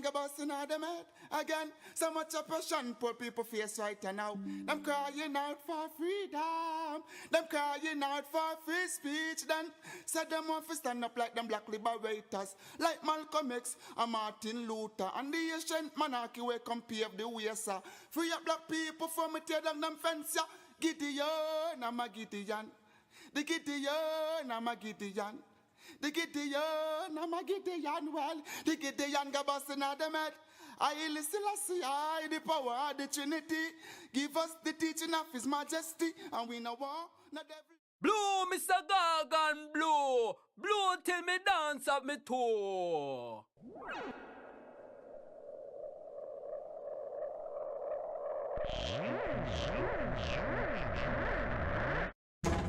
go busting out them head. Again, so much oppression poor people face right now. Them crying out for freedom. Them crying out for free speech. Then said them want to stand up like them black liberators. Like Malcolm X and Martin Luther. And the ancient monarchy will come pave the way, sir. Free up black people from it, tear down them fence, yeah. Gideon, I'm a Gideon. The Gideon, I'm a Gideon. The Gideon, I'm a Gideon. Well, the Gideon go busting out them head. I listen, I the power of the Trinity. Give us the teaching of His Majesty, and we know war. Not every. Blue, Mr. Gorgan, blue. Blue till me dance up me toe.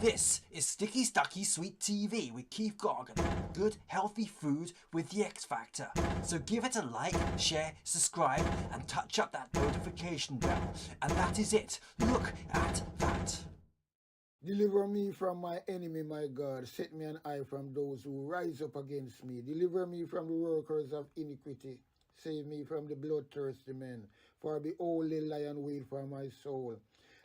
This is Sticky Stucky Sweet TV with Keith Gorgan. Good, healthy food with the X Factor. So give it a like, share, subscribe, and touch up that notification bell. And that is it. Look at that. Deliver me from my enemy, my God. Set me an eye from those who rise up against me. Deliver me from the workers of iniquity. Save me from the bloodthirsty men. For behold, they lie and wait for my soul.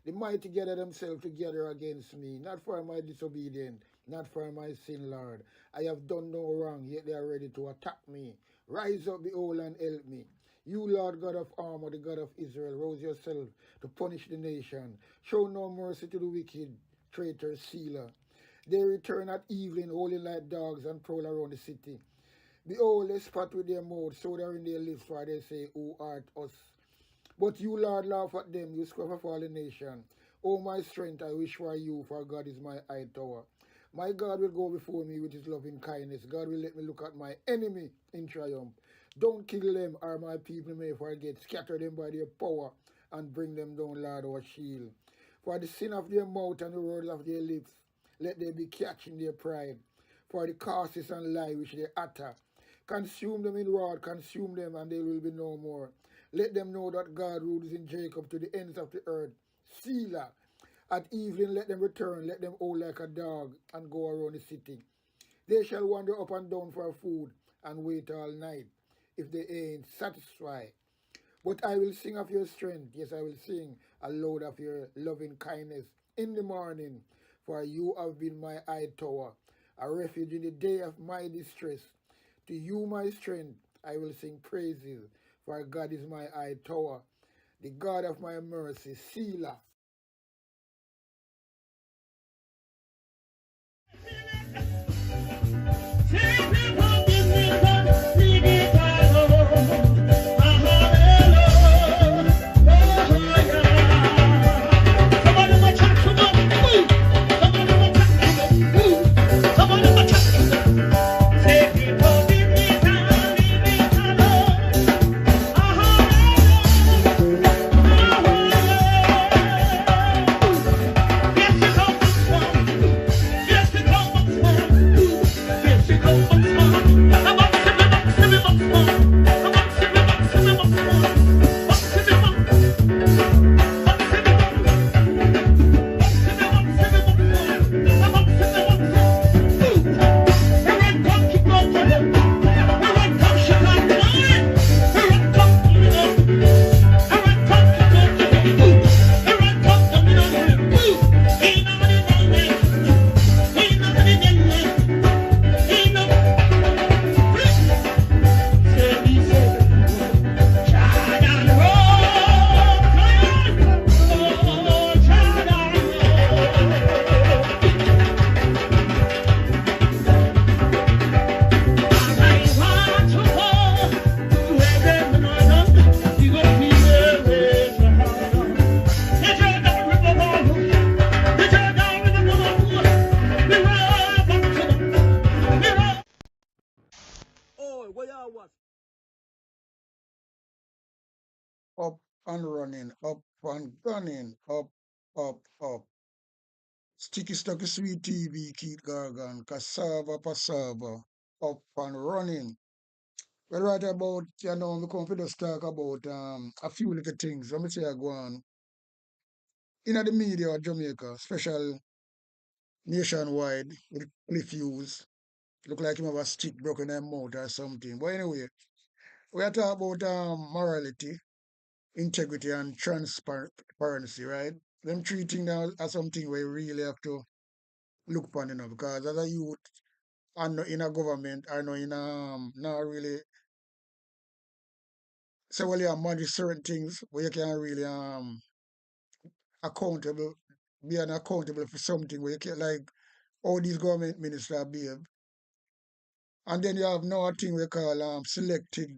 The mighty gather themselves together against me, not for my disobedience, not for my sin, Lord. I have done no wrong, yet they are ready to attack me. Rise up, behold, and help me. You, Lord God of armor, the God of Israel, rouse yourself to punish the nation. Show no mercy to the wicked, traitor, sealer. They return at evening, howling like dogs, and prowl around the city. Behold, they spot with their mouth, so they are in their lips, for they say, Who art us? But you, Lord, laugh at them, you scruff of all the nation. O my strength, I wish for you, for God is my high tower. My God will go before me with his loving kindness. God will let me look at my enemy in triumph. Don't kill them, or my people may forget. Scatter them by their power, and bring them down, Lord, our shield. For the sin of their mouth and the words of their lips, let them be catched in their pride. For the curses and lie which they utter. Consume them in wrath, consume them, and they will be no more. Let them know that God rules in Jacob to the ends of the earth. Selah. At evening let them return, let them howl like a dog, and go around the city. They shall wander up and down for food, and wait all night, if they ain't satisfied. But I will sing of your strength, yes, I will sing aloud of your loving kindness in the morning, for you have been my high tower, a refuge in the day of my distress. To you, my strength, I will sing praises, for God is my high tower, the God of my mercy, Selah. Up and running, up and gunning, up, up. Sticky Stucky Sweet TV, Keith Gorgan, cassava, up and running. Well, right about, we come to just talk about a few little things. Let me say I go on. In the media of Jamaica, special nationwide, with cliff views. Look like him have a stick broken in mouth or something. But anyway, We are talking about morality, integrity, and transparency, right? Them three things are something we really have to look upon, because as a youth, and in a government, I know in not really. So well, you manage certain things where you can really accountable, be an accountable for something where you can like all these government ministers behave. And then you have another thing we call selected.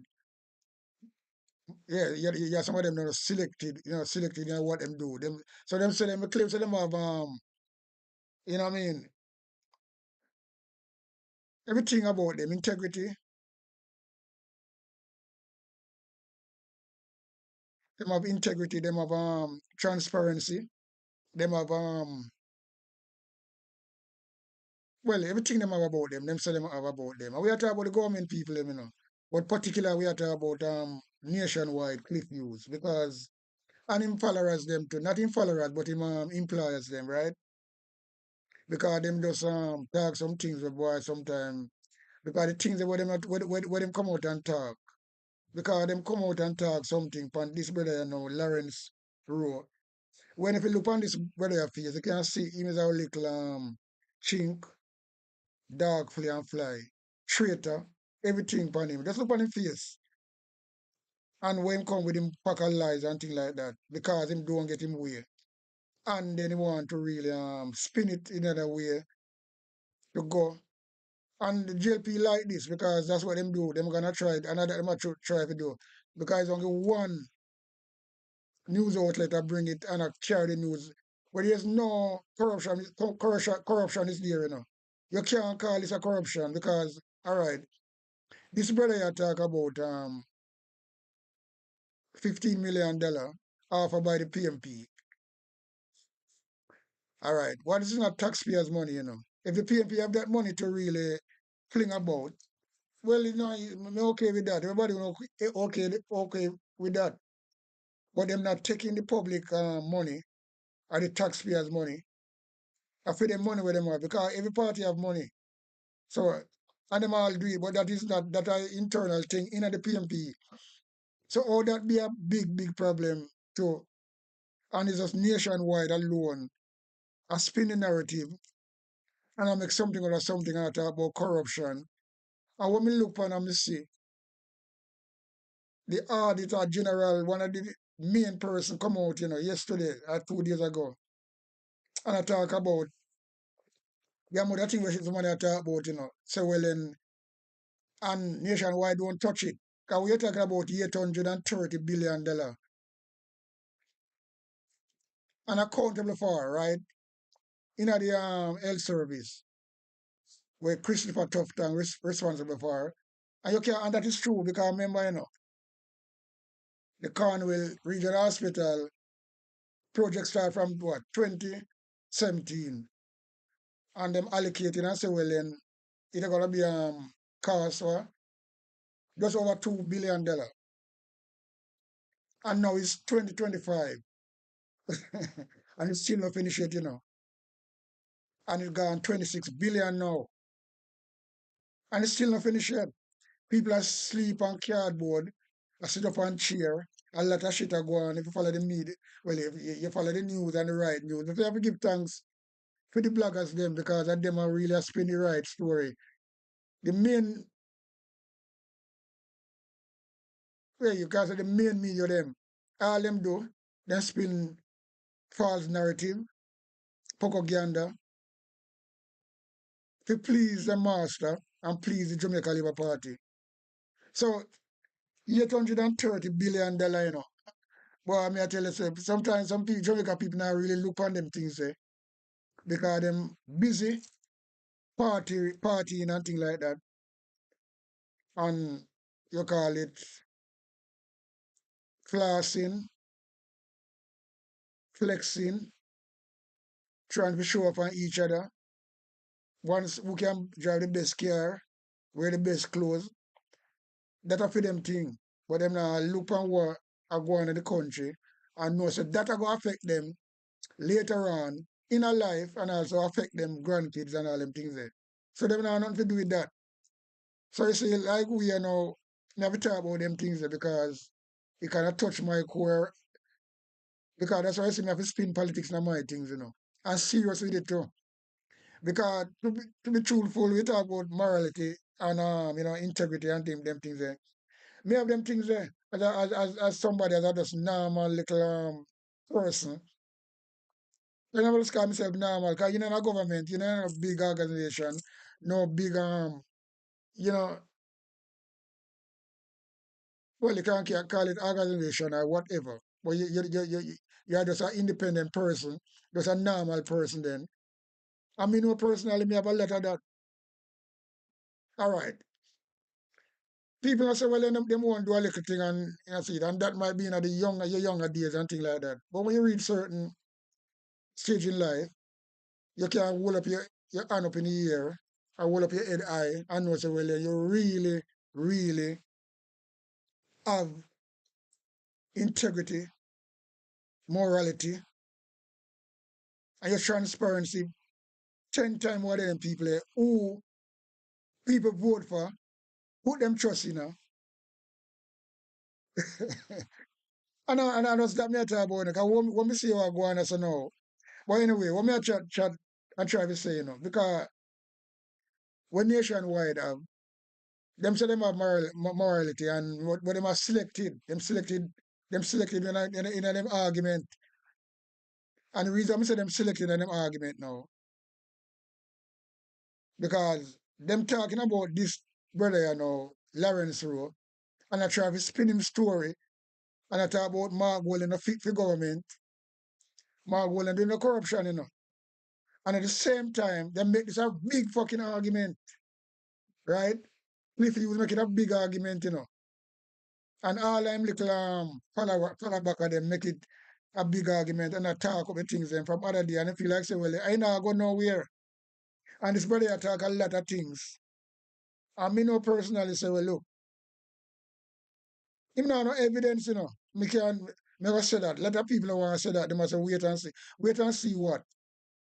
Yeah, some of them are selected, selected in what them do. Them so them say them claim so them have you know what I mean, everything about them, integrity, them have integrity, them have transparency, them have well, everything them have about them say them have about them. And we are talking about the government people, But particularly we are talking about nationwide cliff views because and him followers them too. Not him followers, but him employers them, right? Because them just talk some things with boy sometimes. Because the things that where them come out and talk. Because them come out and talk something from this brother, Lawrence Rowe. When if you look on this brother face, you can see him as a little chink, dog, flea and fly, traitor, everything upon him. Just look on his face. And when him come with him pack of lies and things like that, because him don't get him way. And then he want to really spin it in another way to go. And the JLP like this because that's what them do. Them gonna try it, another them try to do. Because only one news outlet that bring it and carry the news. But there's no corruption, corruption is there, You can't call this a corruption because, all right, this brother here talk about $15 million offered by the PMP. All right, what is not taxpayers' money, If the PMP have that money to really fling about, well, I'm okay with that. Everybody okay with that. But them not taking the public money or the taxpayers' money. I feel the money where them have because every party have money. So and them all do it, but that is not that are internal thing in the PMP. So all that be a big problem too. And it's just nationwide alone, a spinning narrative. And I make something out of something and I talk about corruption. And when me look on and me see the auditor general, one of the main person come out, yesterday or 2 days ago. And I talk about the amount of things where somebody I talk about, So well and nationwide don't touch it. Because we're talking about $830 billion. And accountable for, right? In the health service, where Christopher Tufton responsible for. And you can and that is true because remember, the Cornwall Regional Hospital project started from what, 2017. And them allocating and say, well then it's gonna be cost for just over $2 billion. And now it's 2025. And it's still not finished yet, And it's gone 26 billion now. And it's still not finished yet. People are sleep on cardboard, I sit up on chair, a lot of shit are going on if you follow the media. Well, if you follow the news and the right news. If you have to give thanks for the bloggers them because of them are really spin the right story. The main you can say the main media them, all them do, they spin false narrative, propaganda, to please the master and please the Jamaica Labour Party. So $830 billion, Boy, I mean, I tell you, sometimes some people, Jamaica people now really look on them things, because them busy partying and things like that. And you call it flossing, flexing, trying to show up on each other. Once who can drive the best car, wear the best clothes, that for them thing. But them now look on what are going in the country and know so that are going to affect them later on in a life and also affect them grandkids and all them things there. So them now nothing to do with that. So you see, like we are now Never talk about them things there because it kind of touch my core. Because that's why I say me have to spin politics in my things, you know. And serious with it too. Because to be truthful, we talk about morality and integrity and them things there. Me have them things there as somebody as a just normal little person. I never just call myself normal because you know in a government, you know in a big organization, no big you know well you can't call it organization or whatever. But you're just an independent person, just a normal person then. I mean no personally me have a lot of that. All right. People are say, well, them won't do a little thing and you know, see, and that might be in the your younger days and things like that. But when you reach certain stage in life, you can hold up your hand up in the air or hold up your head high and know say, well, you really, really have integrity, morality, and your transparency 10 times more than people who people vote for, put them trust in. And I just that me talk about it, because when we see what go on, I say no. But anyway, what me I chat and try to say, because when nationwide them say them have morality and what them are selected in them argument. And the reason I say them selected in them argument now, because them talking about this brother, Lawrence Rowe, and I try to spin him story, and I talk about Mark Gold fit for government, Mark Gold doing the corruption, And at the same time, they make this a big fucking argument, right? Cliffy was making a big argument, And all them little follow back at them make it a big argument and attack up the things them from other day and I feel like say, well, I not go nowhere. And this brother attack a lot of things. And me know personally say, well, look, him not no evidence, Me can never say that. A lot of people don't want to say that. They must say, wait and see. Wait and see what?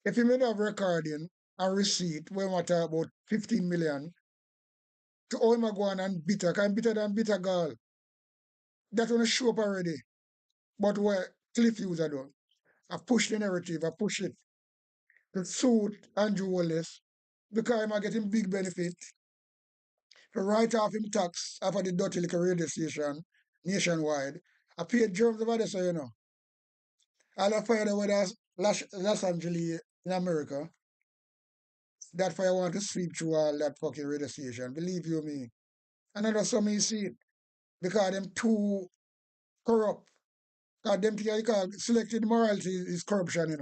If you made have recording and receipt, when we talk about 15 million, to all my go on and bitter, can bitter than bitter girl. That want to show up already. But what Cliff user done, I push the narrative, I push it to suit Andrew Wallace because I'm getting big benefit to write off him tax after the dirty little radio station nationwide. I paid germs over there, so All the fire that was Los Angeles in America, that fire want to sweep through all that fucking radio station. Believe you me. And that's some me see it. Because them too corrupt. Because them thing you call selected morality is corruption,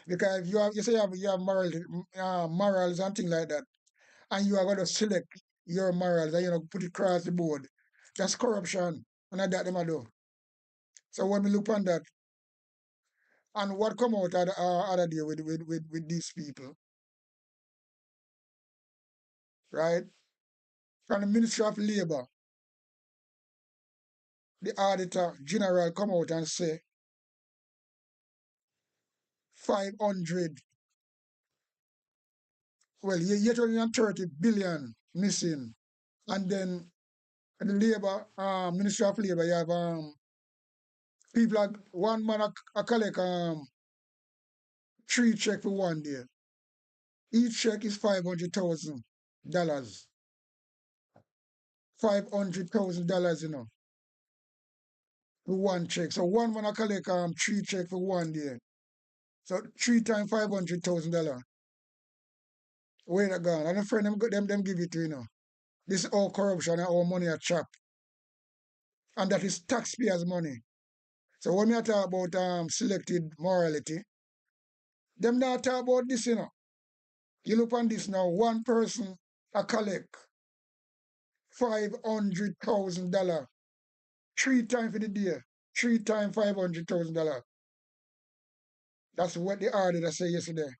Because if you say you have morality, morals and things like that, and you are going to select your morals and put it across the board, that's corruption. And that them I do. So when we look on that, and what come out other day with these people, right? From the Ministry of Labour, the Auditor General come out and say 500, well, 830 billion missing. And then the Labour, Ministry of Labour, you have people like one man a collect 3 check for one day. Each check is $500,000. $500,000, for one check. So one man a collect 3 check for one day. So 3 times $500,000. Where they gone? And a friend them give it to This is all corruption and all money a chop. And that is taxpayers' money. So when we talk about selected morality, them not talk about this, You look on this now, one person a collect $500,000. 3 times for the day. 3 times $500,000. That's what the auditor say yesterday.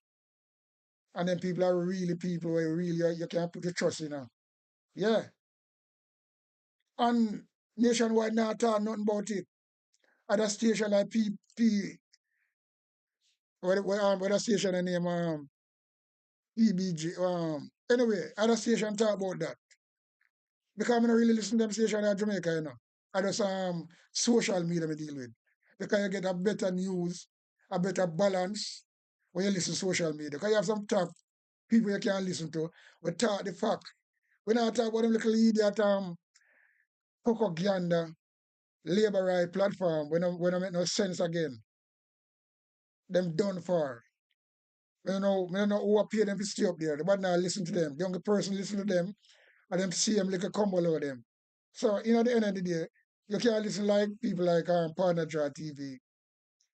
And then people are really people where really you can't put your trust in. Yeah. And nationwide not talk nothing about it. Other station like what a station the name PBG. Anyway, other station talk about that. Because I don't really listen to them station in Jamaica, you know. I just social media I deal with. Because you get a better news, a better balance when you listen to social media. Because you have some top people you can listen to. We talk the fact. We not talk about them little idiot propaganda, labor right platform when I make no sense again. Them done for. We don't know who pay them to stay up there. The bad now listen to them. The young person listen to them and them see them like a combo over them. So at the end of the day, you can't listen like people like Partner Draw TV.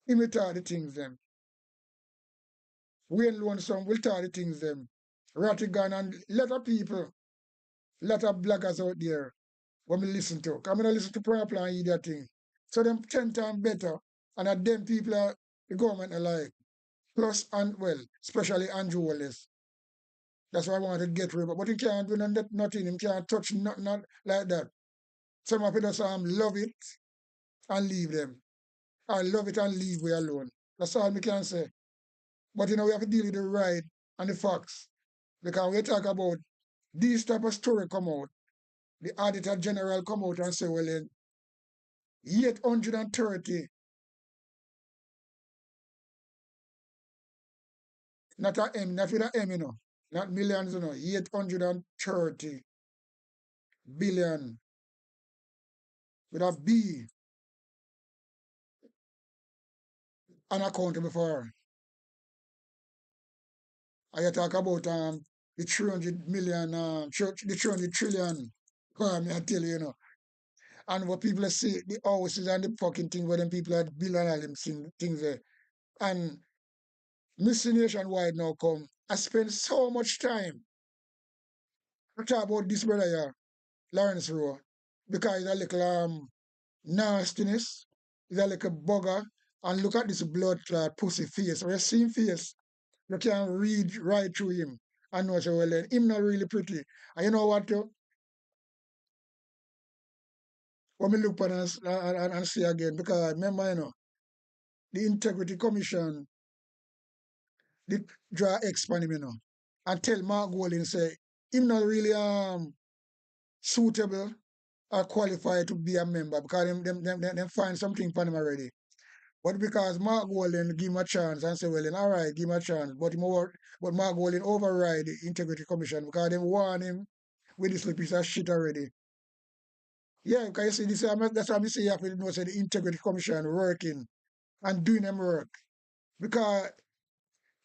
Imitate the things them. Wayne Lonesome will talk the things them. Rattigan and lot of people, lot of bloggers out there when we listen to. I'm gonna listen to Purple and eat that thing. So them 10 times better. And at them people are the government alike. Plus and well, especially Andrew Wallace. That's why I want to get rid of. But he can't do nothing. He can't touch nothing like that. Some of people just love it and leave them. I love it and leave we alone. That's all we can say. But we have to deal with the right and the facts. Because we talk about these type of story come out, the Auditor General come out and say, well then, 830, not a M, not with a M, not millions, 830 billion with a B unaccountable for. I talk about the 300 million, the 300 trillion. I tell you, And what people say, the houses and the fucking thing where them people are building all them things there. And Missy Nationwide now come. I spend so much time to talk about this brother here, Lawrence Rowe, because he's a little nastiness, he's a little bugger, and look at this blood clot pussy face. When you see him face, you can read right through him and know so well then him not really pretty. And you know what too? When we look at us and see again, because remember, the Integrity Commission did draw X on him, and tell Mark Golding say him not really suitable or qualified to be a member because them find something for him already. But because Mark Golding give him a chance and say, well then all right, give him a chance. But Mark Golding override the Integrity Commission because they warn him with this little piece of shit already. Yeah, because you see this, that's why I say you have to know say the Integrity Commission working and doing them work. Because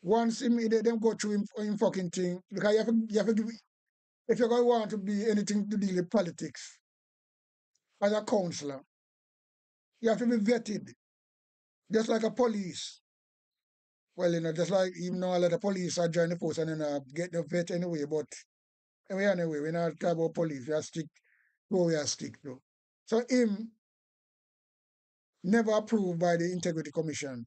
once them go through him fucking thing, because you have to give, if you're going to want to be anything to deal with politics as a councillor, you have to be vetted, just like a police. Well, just like even though a lot of police are joining the force and then get the vet anyway, but anyway, we're not talking about police, we are stick to where we are stick to. So him never approved by the Integrity Commission.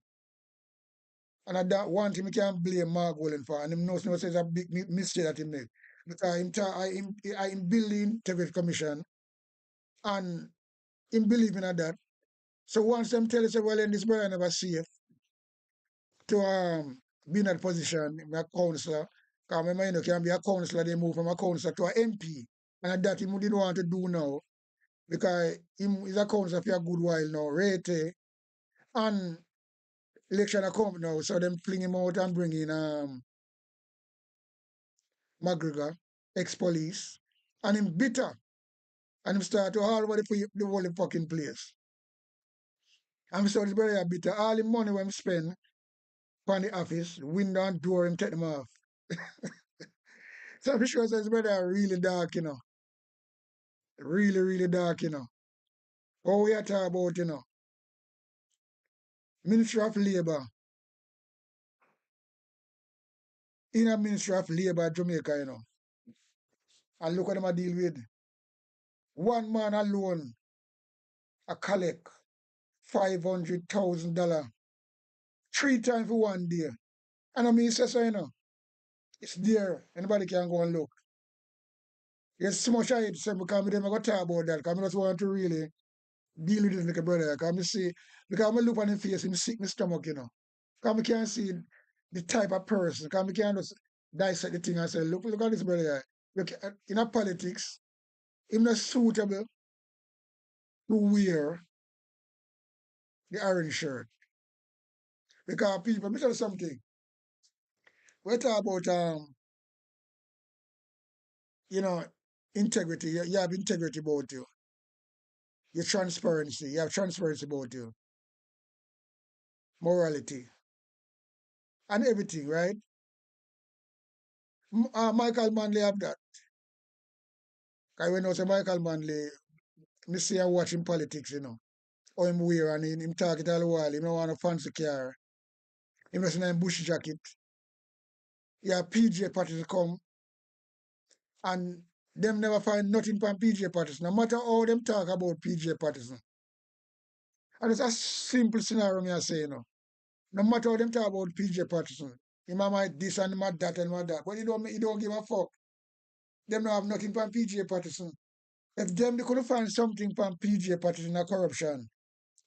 And at that one thing, we can't blame Mark Golding for, and him knows it's a big mistake that he made. Because him build the Integrity Commission, and him believing in that. So once them tell us, well, then this brother never safe to be in that position, a councillor. Because remember, can be a councillor, they move from a councillor to an MP. And that he didn't want to do now. Because him is a councillor for a good while now, rate. And election are coming now, so them fling him out and bring in McGregor, ex-police, and him bitter. And him start to all over the whole fucking place. And we saw this brother bitter. All the money when him spend on the office, window and door, him take them off. So I'm sure this brother are really dark, Really, really dark, What we are talking about, Ministry of Labour. In a Ministry of Labour, Jamaica, And look what them a deal with. One man alone a collect $500,000 3 times for one day. And I mean, say so, it's there. Anybody can go and look. There's so much I hate to say because I don't go talk about that. Because I just want to really deal with this like a brother. Because I look on his face and sick my stomach, Because I can't see the type of person. Because I can't just dissect the thing and say, look at this brother. Look, in a politics, him not suitable to wear the orange shirt. Because people, let me tell you something. We talk about you know, integrity. You have integrity about you. Your transparency. You have transparency about you. Morality. And everything, right? Michael Manley have that. Because when I say Michael Manley, me see him watching politics, you know. How him wear and him talk it all the while. Him don't want a fancy car. Him just in a bush jacket. Yeah, PJ parties come and them never find nothing from PJ parties. No matter how them talk about PJ parties. And it's a simple scenario me I say, you know. No matter how them talk about PJ Patterson, him might this and might that and might that, but he don't give a fuck. Them don't have nothing from PJ Patterson. If them they couldn't find something from PJ Patterson in corruption,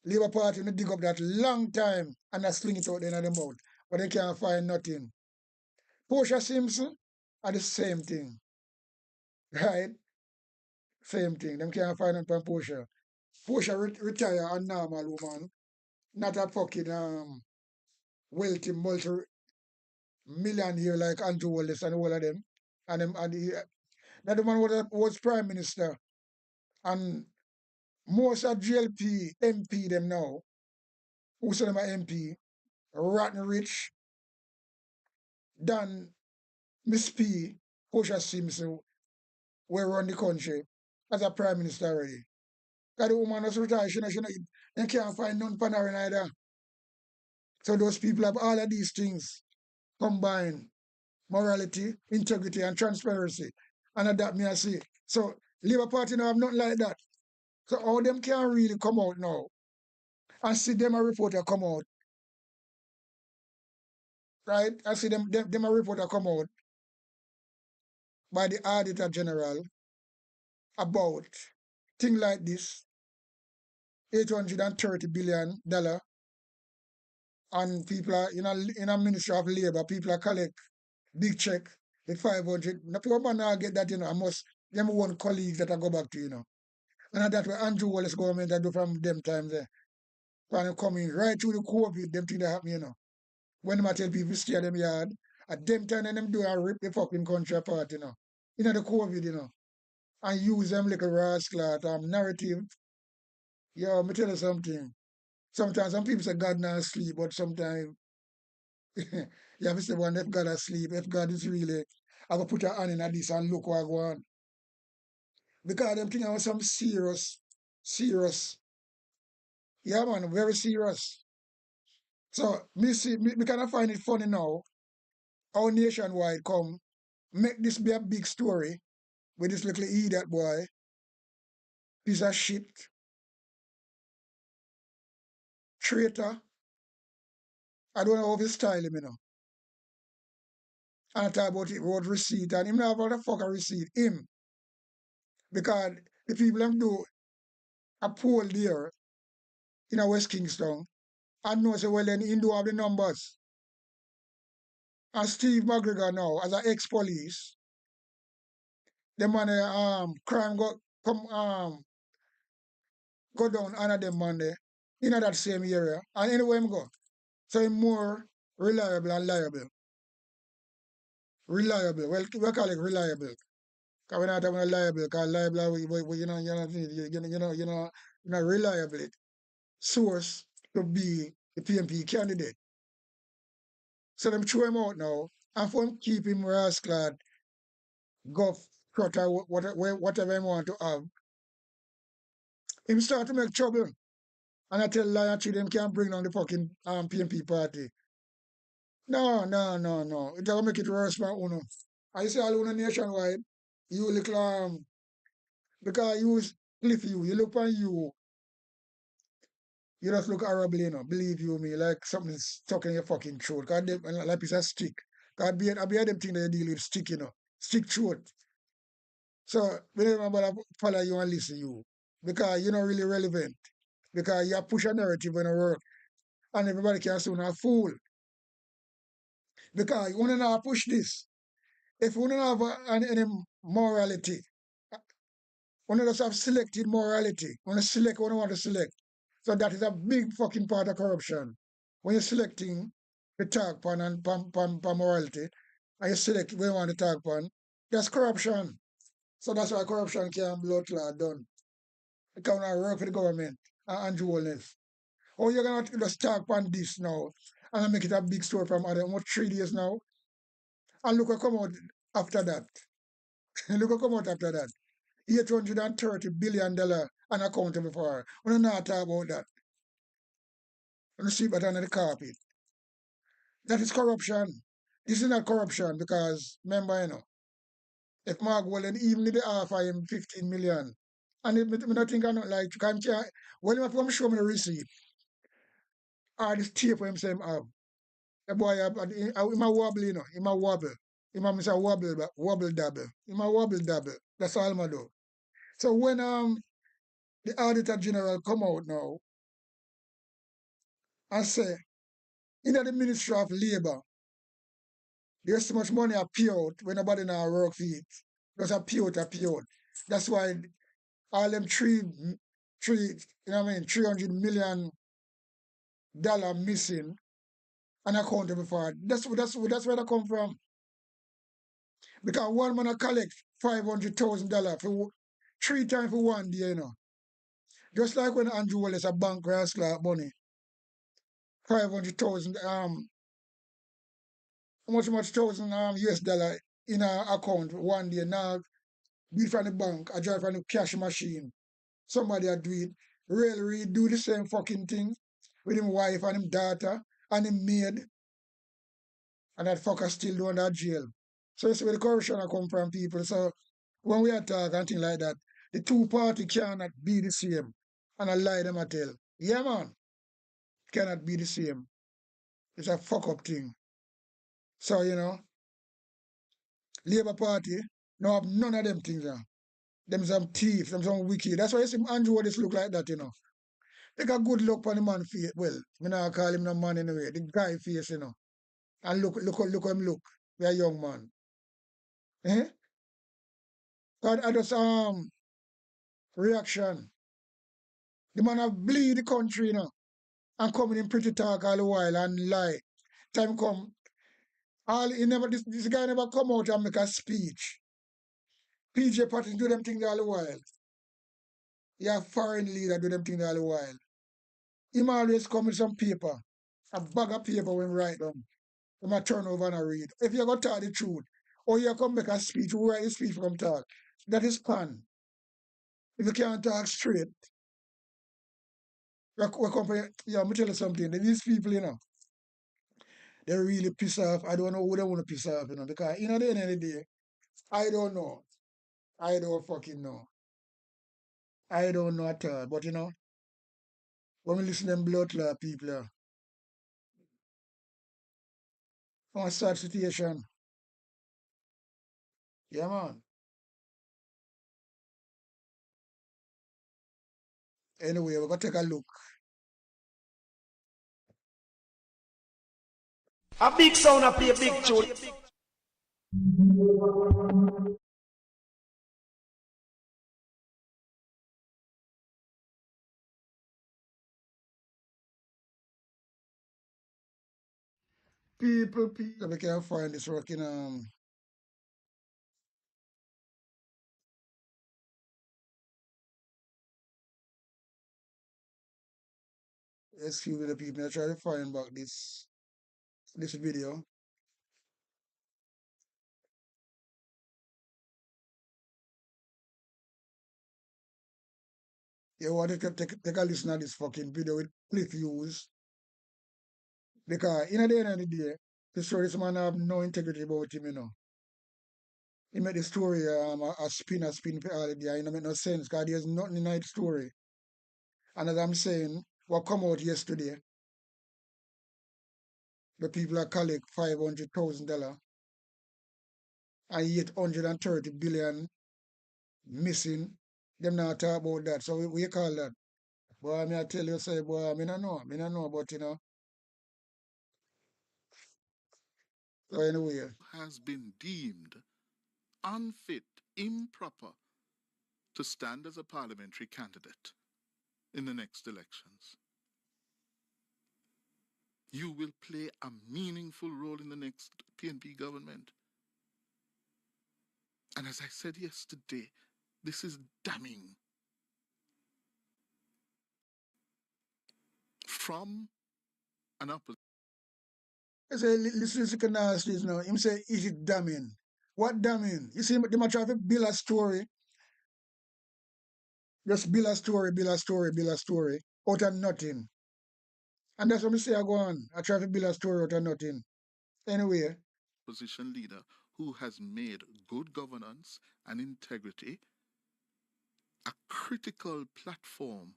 Labour Party will dig up that long time and I sling it out there in the mouth. But they can't find nothing. Portia Simpson are the same thing. Right? Same thing. Them can't find nothing from Portia. Portia retire a normal woman, not a fucking wealthy multi-millionaire like Andrew Wallace and all of them. That the man was prime minister. And most of GLP MP them now, who say them are MP, rotten rich, than Miss P, Portia Simpson, will run the country as a prime minister already. Because the woman was retired, they can't find none for her either. So those people have all of these things combined. Morality, integrity, and transparency. And that me I see. So Labour Party now have nothing like that. So all them can really come out now and see them a reporter come out. Right? I see them a reporter come out by the Auditor General about thing like this, $830 billion, and people are in a Ministry of Labour, people are collect big check with 500. Now people might not get that, I must them one colleagues that I go back to, And that's what Andrew Wallace government I do from them times there. When they come in right through the COVID, them thing that happen, When them tell people stay at them yard, at them time and them do a rip the fucking country apart, the COVID, and use them like a rascal narrative. Yo, let me tell you something. Sometimes some people say God not sleep, but sometimes you have to say one if God asleep, if God is really I go put your hand in at this and look what I go on. Because them think I was some serious. Yeah man, very serious. So me kind of find it funny now how nationwide come make this be a big story with this little idiot boy, piece of shit, traitor. I don't know how to style him, And I talk about it, about receipt, and him not about the fuck a receipt, him. Because the people them do a poll there in a West Kingston, and know say, well then he do have the numbers. And Steve McGregor now, as an ex-police, the man crime go down under them man there, in that same area, and anywhere him go. So he's more reliable and liable. Reliable. Well, we call it reliable. Because we're not talking liable, because liable, reliable. Source to be the PMP candidate. So them throw him out now, and for him keep him rascal, go cutter whatever him want to have. Him start to make trouble. And I tell Lion Tree them can't bring down the fucking PMP party. No. It will make it worse for Uno. I say all Uno nationwide, you look because you cliff you look on you just look horrible, believe you me, like something's stuck in your fucking throat. Cause them, like it's a stick. Cause I be them thing that you deal with stick, stick throat. So we don't about to follow you and listen to you. Because you're not really relevant. Because you push a narrative when it work. And everybody can say you're a fool. Because you want to know push this. If you don't have any morality, When you just have selected morality, when you select when you want to select. So that is a big fucking part of corruption. When you're selecting the talk pan and pan morality, and you select where you want to talk pan, that's corruption. So that's why corruption can't blood clot done. It can't work for the government and dualness. Oh, you're gonna just talk on this now and make it a big story from other 3 days now. And look what come out after that. Look what come out after that. $830 billion unaccountable for. We're not talk about that. And sweep it under the carpet. That is corruption. This is not corruption because remember, if Mark Wallen even did offer him 15 million, and if me not think I not like can't well him have to show me the receipt. Or this tape for him say him have. The boy have him a wobble, him a wobble. Him a miss a wobble double. Him a wobble double. That's all I do. So when the Auditor General come out now and say, in the Ministry of Labour, there's so much money a pay out when nobody now work for it. Just a pay out. That's why all them $300 million missing unaccountable for it. That's where that come from. Because one man collect $500,000 for 3 times for 1 day, Just like when Andrew Wallace a bank rascal money. 500,000 much thousand US dollar in a account 1 day. Now be from the bank, I drive from the cash machine. Somebody a do it. Really do the same fucking thing with him wife and him daughter and him maid. And that fucker still doing that jail. So it's where the corruption come from, people. So when we attack and things like that, the two party cannot be the same. And I lie them I tell. Yeah, man. Cannot be the same. It's a fuck up thing. So, Labour Party no have none of them things. Them some thieves, them some wicked. That's why you see Andrew Wallace look like that, Take a good look on the man face. Well, me not call him no man anyway. The guy face, And look him look. We a young man. Eh? God, I just reaction. The man have bleed the country, and coming in pretty talk all the while and lie. Time come, this guy never come out and make a speech. PJ Patton do them things all the while. Yeah, foreign leader do them things all the while. Him always come with some paper, a bag of paper when write them. He might turn over and read. If you're going to tell the truth, or you come make a speech, who write the speech from talk, that is pan. If you can't talk straight, yeah, me tell you something. These people, they really piss off. I don't know who they want to piss off, because at the end of the day, I don't know. I don't fucking know. I don't know at all. But when we listen to them blood clot people, from a sad situation. Yeah, man. Anyway, we're gonna take a look. A big sound a play a big tune. People, we can't find this working excuse me the people, I try to find back this video. You want to take a listen to this fucking video with click views. Because the end of the day, the story this man have no integrity about him, He made the story a spin for all the day. It make no sense because there's nothing in that story. And as I'm saying, what come out yesterday, the people are collect $500,000 and $830 billion missing. Them not talk about that. So we call that. Boy, I tell you, say, boy, I don't know, but So anyway. Has been deemed unfit, improper, to stand as a parliamentary candidate in the next elections. You will play a meaningful role in the next PNP government. And as I said yesterday, this is damning. From an opposition. I say, listen to this now. Him say, is it damning? What damning? You see, they might try to build a story. Just build a story, build a story, build a story out of nothing. And that's what I say I go on. I try to build a story out of nothing. Anyway. Opposition leader who has made good governance and integrity a critical platform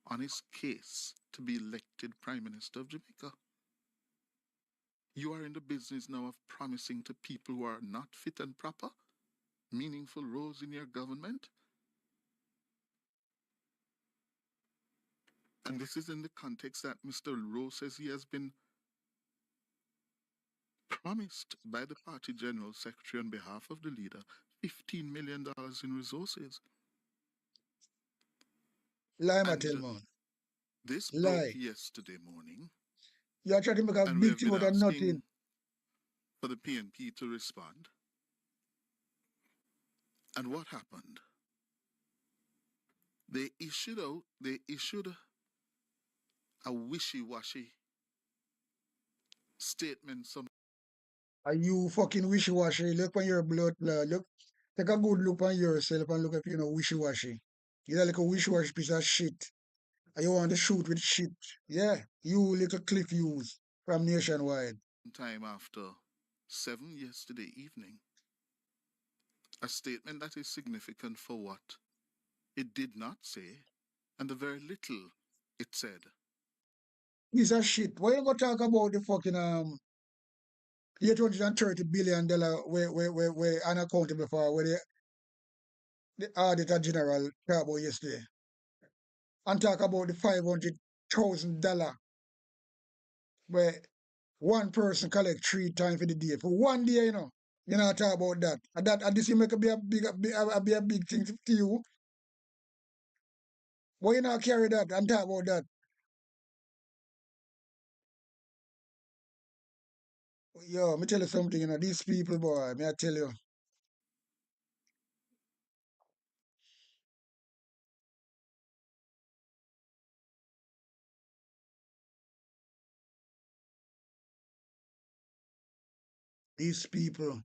on his case to be elected Prime Minister of Jamaica. You are in the business now of promising to people who are not fit and proper meaningful roles in your government. And this is in the context that Mr. Rowe says he has been promised by the party general secretary on behalf of the leader $15 million in resources. Lie, man. This broke yesterday morning. You are trying to make a big thing out of nothing. For the PNP to respond. And what happened? They issued a wishy-washy statement. Are you fucking wishy-washy? Look on your blood. Look, take a good look on yourself and look if you know wishy-washy. You're like a wishy-washy piece of shit. And you want to shoot with shit. Yeah, you little Cliff Hughes from Nationwide. Time after 7 yesterday evening. A statement that is significant for what it did not say and the very little it said. Piece of shit. Why you go talk about the fucking $830 billion where unaccountable for where the Auditor General talk about yesterday? And talk about the $500,000 where one person collect 3 times for the day. For one day, you know. You know, talk about that. And this will make be a big thing to you. Why you not carry that and talk about that? Yo, me tell you something, you know, these people, boy, me I tell you. These people.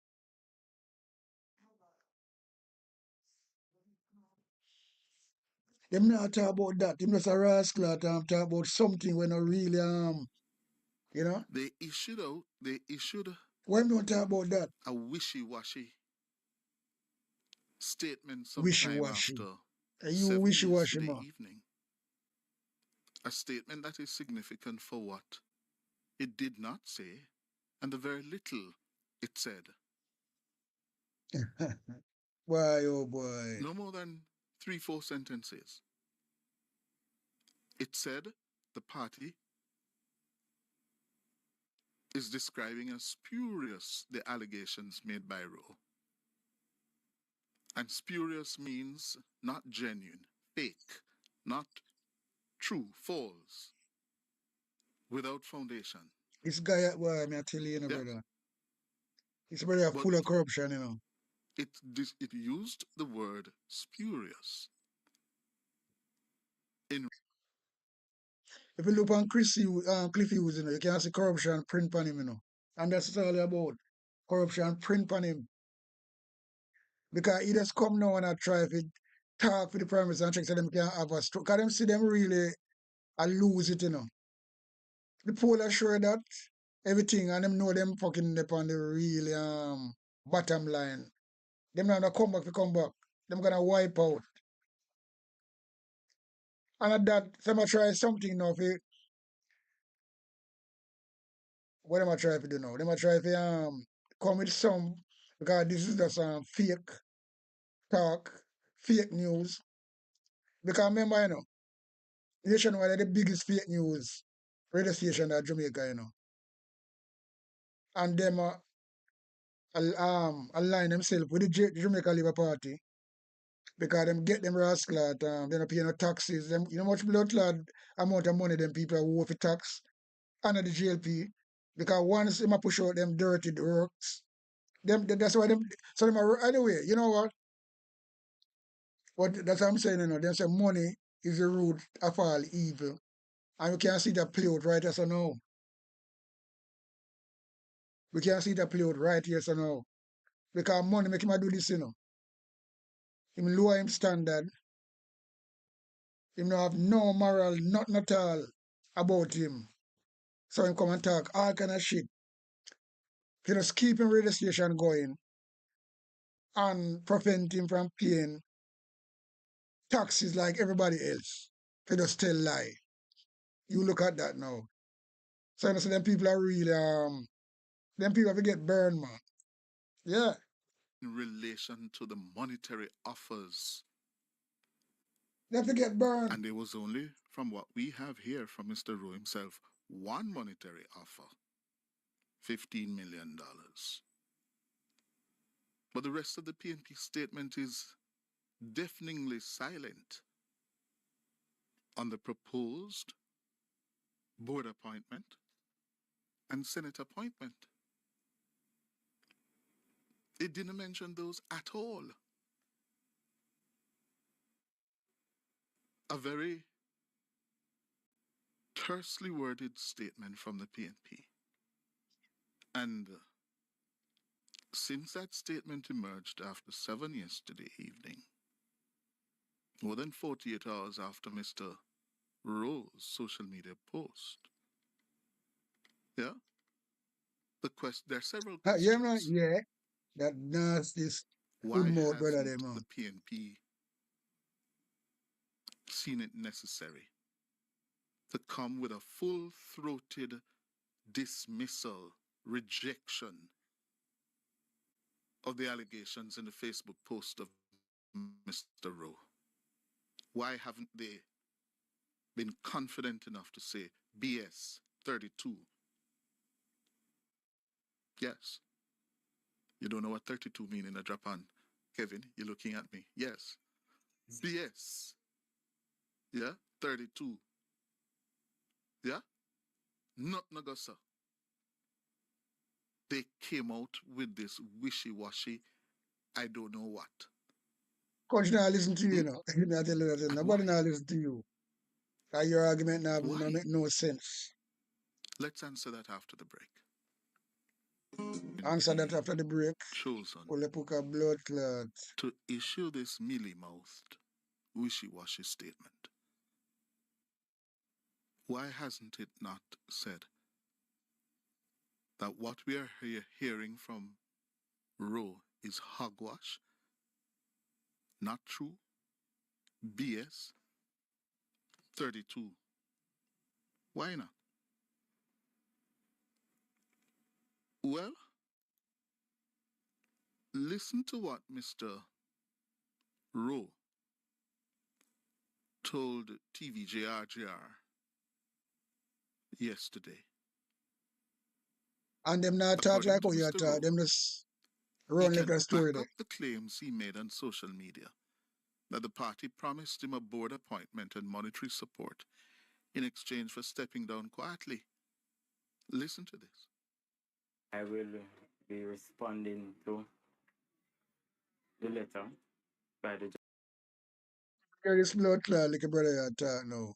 Them not talk about that. Them just a rascal talk about something when not really you know? They issued Why don't talk about that? A wishy-washy statement sometime after you wishy-washy, man. Evening. A statement that is significant for what it did not say and the very little it said. Boy, oh boy. No more than 3-4 sentences. It said the party is describing as spurious the allegations made by Rowe. And spurious means not genuine, fake, not true, false, without foundation. This guy, well, I tell you, brother. This brother full of corruption, you know. It used the word spurious. If you look on Cliff Hughes, you know, you can see corruption print on him, you know. And that's all about. Corruption print on him. Because he just come now and I try to talk for the Prime Minister and check so them can have a stroke. Because them see them really lose it, you know. The poll are sure that everything and them know them fucking up on the real bottom line. Them not gonna come back to come back. Them gonna wipe out. And at that, some try something now for what am I trying to do now? Them try to come with some, because this is just fake talk, fake news. Because remember, you know, Nationwide are the biggest fake news radio station at Jamaica, you know. And them align themselves with the Jamaica Labour Party because them get them rascal at they don't pay no taxes. Them, you know much blood clot amount of money them people who owe for tax under the GLP. Because once them a push out them dirty works, that's why them so them are anyway, you know what? What that's what I'm saying, you know, them say money is the root of all evil. And we can see that play out right yes or no. We can see that play out right yes or no. Because money make him a do this, you know. Him lower him standard. Him not have no moral, nothing at all about him. So him come and talk all kind of shit. He just keep him radio station going and prevent him from paying taxes like everybody else. He just tell lie. You look at that now. So you see them people are really them people have to get burned, man. Yeah. In relation to the monetary offers. They have to get burned. And there was only, from what we have here from Mr. Rowe himself, one monetary offer. $15 million. But the rest of the PNP statement is deafeningly silent on the proposed board appointment and Senate appointment. It didn't mention those at all. A very tersely worded statement from the PNP. And since that statement emerged after 7 yesterday evening, more than 48 hours after Mr. Rowe's social media post, yeah, there are several questions. Yeah, that nasty Why good mouth brother hasn't them, the PNP seen it necessary to come with a full-throated dismissal, rejection of the allegations in the Facebook post of Mr. Rowe? Why haven't they been confident enough to say BS 32? Yes. You don't know what 32 mean in a Japan. Kevin, you're looking at me. Yes. BS. Yeah? 32. Yeah? Not Nagasa. They came out with this wishy-washy, I don't know what. Coach now listen to you, you know. I tell you that nobody now listen to you. Your argument now make no sense. Let's answer that after the break. Answer that after the break. Chosen blood clot to issue this mealy-mouthed, wishy-washy statement. Why hasn't it not said that what we are hearing from Rowe is hogwash, not true, BS 32? Why not? Well, listen to what Mr. Rowe told TVJRGR yesterday. And them not talk like how you talk, them just run like a story there. The claims he made on social media that the party promised him a board appointment and monetary support in exchange for stepping down quietly. Listen to this. I will be responding to the letter by the There is blood clot like a brother you talk now.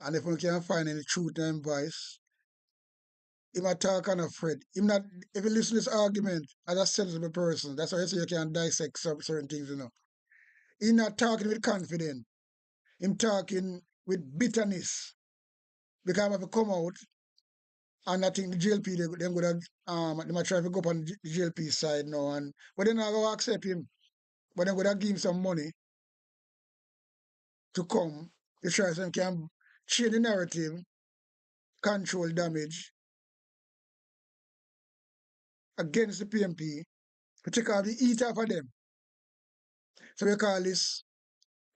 And if we can't find any truth and voice, he might talk and afraid. Him not if you listen to this argument as a sensible person, that's why you say you can dissect some certain things, you know. He's not talking with confidence. Him talking with bitterness. Because I have to come out and I think the GLP they might try to go up on the GLP side now but they're not gonna accept him. But they're gonna give him some money to come. They try so they can change the narrative, control damage against the PMP, to take off the heat off of them. So we call this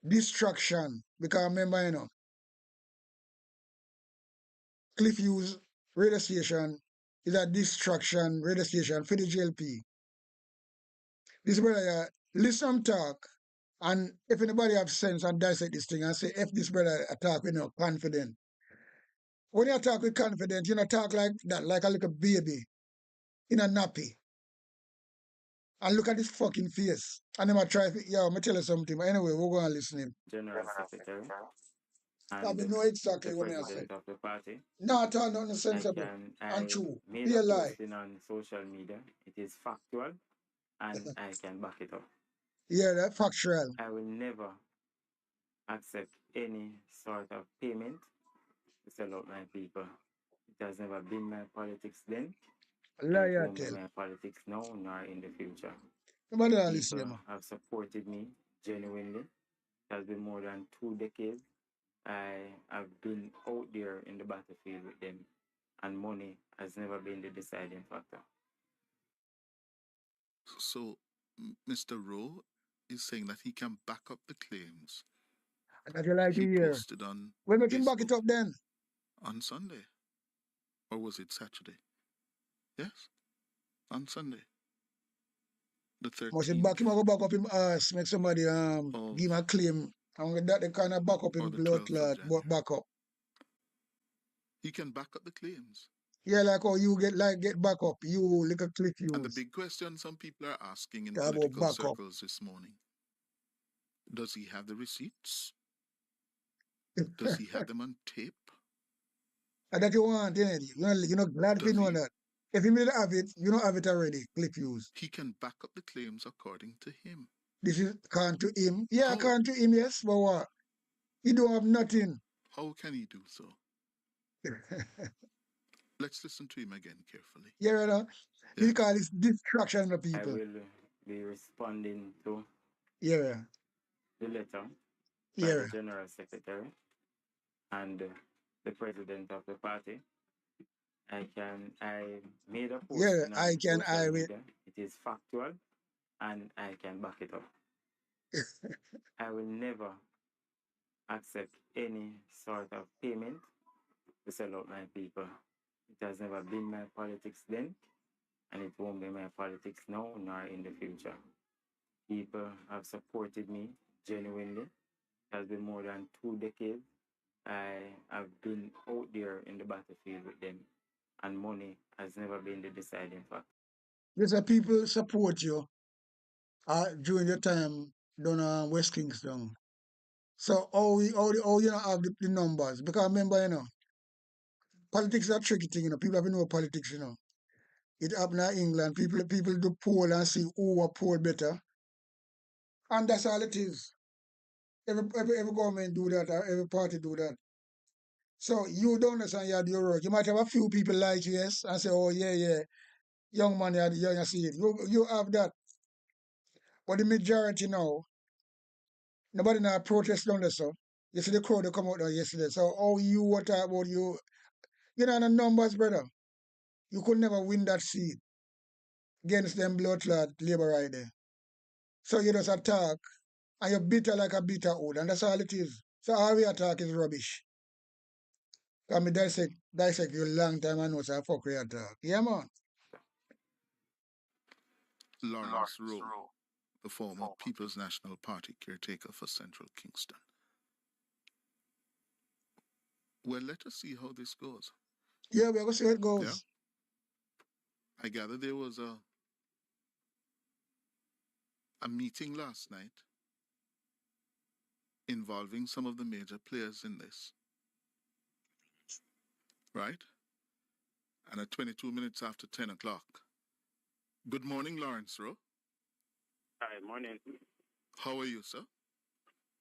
distraction. Because remember, you know, Cliff Hughes radio station is a distraction radio station for the GLP. This brother listen talk And if anybody have sense and dissect this thing and say, if this brother attack with no confident. When you talk with confidence, you know, talk like that, like a little baby in a nappy. And look at his fucking face. And then I try, yo, me tell you something. But anyway, we're going to listen to him. General Secretary I and know the exactly what I say. President of the party. No, at all, nothing sensible. I And true. made Be a a lie. posting on social media. It is factual and I can back it up. Yeah, that's factual. I will never accept any sort of payment to sell out my people. It has never been my politics then. Lie, It I won't be tell. my politics now nor in the future. Nobody listen, People man. have supported me genuinely. It has been more than 2 decades. I have been out there in the battlefield with them, and money has never been the deciding factor. So, Mr. Rowe is saying that he can back up the claims That you like to he hear. posted on When we can back it Facebook up then? on Sunday. Or was it Saturday? Yes, on Sunday. The Must 13th back him go back up him ass, make somebody of, give him a claim. And with that they kind of back up or him the blood 12th of clot, January. back up. He can back up the claims. Yeah, like how you get back up. You little click And the use. big question some people are asking in Talk about political back up. circles this morning, does he have the receipts? Does he have them on tape? And that you want, innit? You're not glad if you Does know he? that. If you didn't have it, you don't have it already. Click use. He can back up the claims according to him. This is can't to him. Yeah, How? can't to him, yes, but what? He don't have nothing. How can he do so? Let's listen to him again carefully. Yeah, you know? Yeah. He call this distraction of I people. will be responding to Yeah, the letter by yeah. the General Secretary and the President of the party. I made a post Yeah, on I can, social I will. media. It is factual and I can back it up. I will never accept any sort of payment to sell out my people. It has never been my politics then, and it won't be my politics now nor in the future. People have supported me genuinely. It has been more than 2 decades. I have been out there in the battlefield with them, and money has never been the deciding factor. There's a people support you during your time down West Kingston. So how you know have the numbers? Because remember, politics is a tricky thing, People have to know politics, It happened in England. People do poll and see who will poll better. And that's all it is. Every government do that, or every party do that. So you don't understand you do your work. You might have a few people like you, yes, and say, oh yeah, young man, you see it. You have that. But the majority now, nobody now protest down there, so. You see the crowd that come out there yesterday. So what about you? You know the numbers, brother. You could never win that seat against them blood clot Labour right there. So you just attack and you're bitter like a bitter wood, and that's all it is. So all we attack is rubbish. I mean, dissect you a long time and know so fuck we attack. Yeah, man. Lawrence Rowe, the former People's National Party caretaker for Central Kingston. Well, let us see how this goes. Yeah, we're going to see how it goes. Yeah. I gather there was a meeting last night involving some of the major players in this. Right? And at 22 minutes after 10 o'clock. Good morning, Lawrence Rowe. Hi, morning. How are you, sir?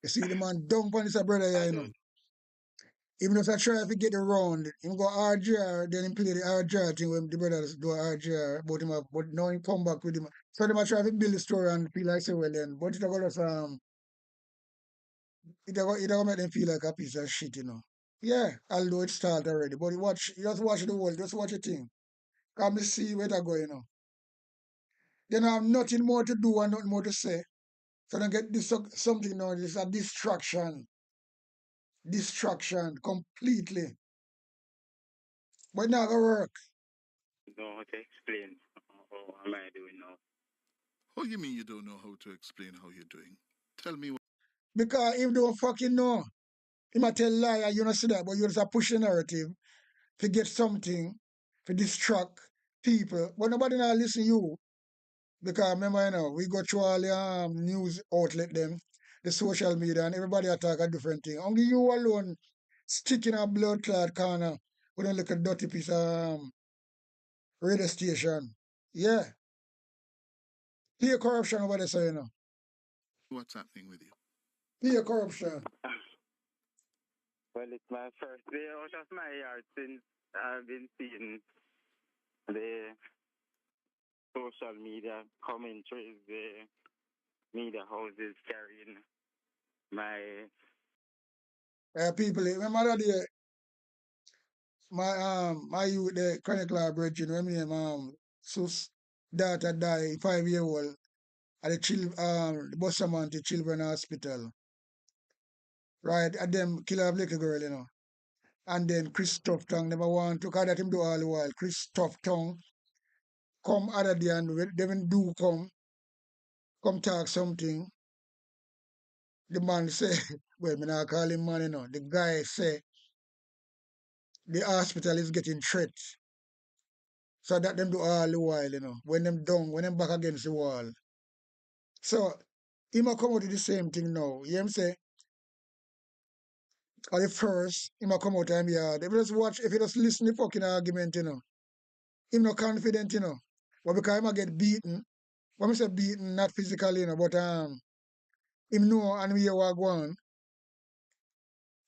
You see the man dump on his brother here, Even if I try to get the round, him go RGR, then him play the RGR thing when the brothers do RGR, but now he come back with him. So they might try to build the story and feel like say, well then, but it gonna make them feel like a piece of shit, Yeah, although it started already, but you just watch the world, just watch the thing. Come see where they go, They don't have nothing more to do and nothing more to say. So they get this something now, it's a distraction. Distraction completely. But not gonna work. You know how to explain how am I doing now? What do you mean you don't know how to explain how you're doing? Tell me what. Because him don't fucking know. He might tell lie and you don't see that, but you just push the narrative to get something, to distract people. But nobody now listen to you. Because remember, we go through all the news outlet them, the social media, and everybody attack a different thing. Only you alone stick in a blood clot corner with a little dirty piece of radio station. Yeah. Pure corruption over there, so What's happening with you? Pure corruption. Well, it's my first day out of my yard since I've been seeing the social media commentaries, the media houses carrying my People, remember that day, my youth, the chronicler brethren, when me Sus daughter died, 5-year old, at the Bustamante Children Hospital. Right, and them kill a little girl, And then Christoph Tong never want to, cause that him do all the while. Christoph Tong come other day and when them do come talk something. The man say, well, me not call him man, The guy say, the hospital is getting threat. So that them do all the while, when them down, when them back against the wall. So, he might come out with the same thing now. You hear him say, at the first, he might come out and yard. If you just watch, if you just listen to the fucking argument, him not confident, But because he might get beaten, when I say beaten, not physically, but him know and we hear what go on.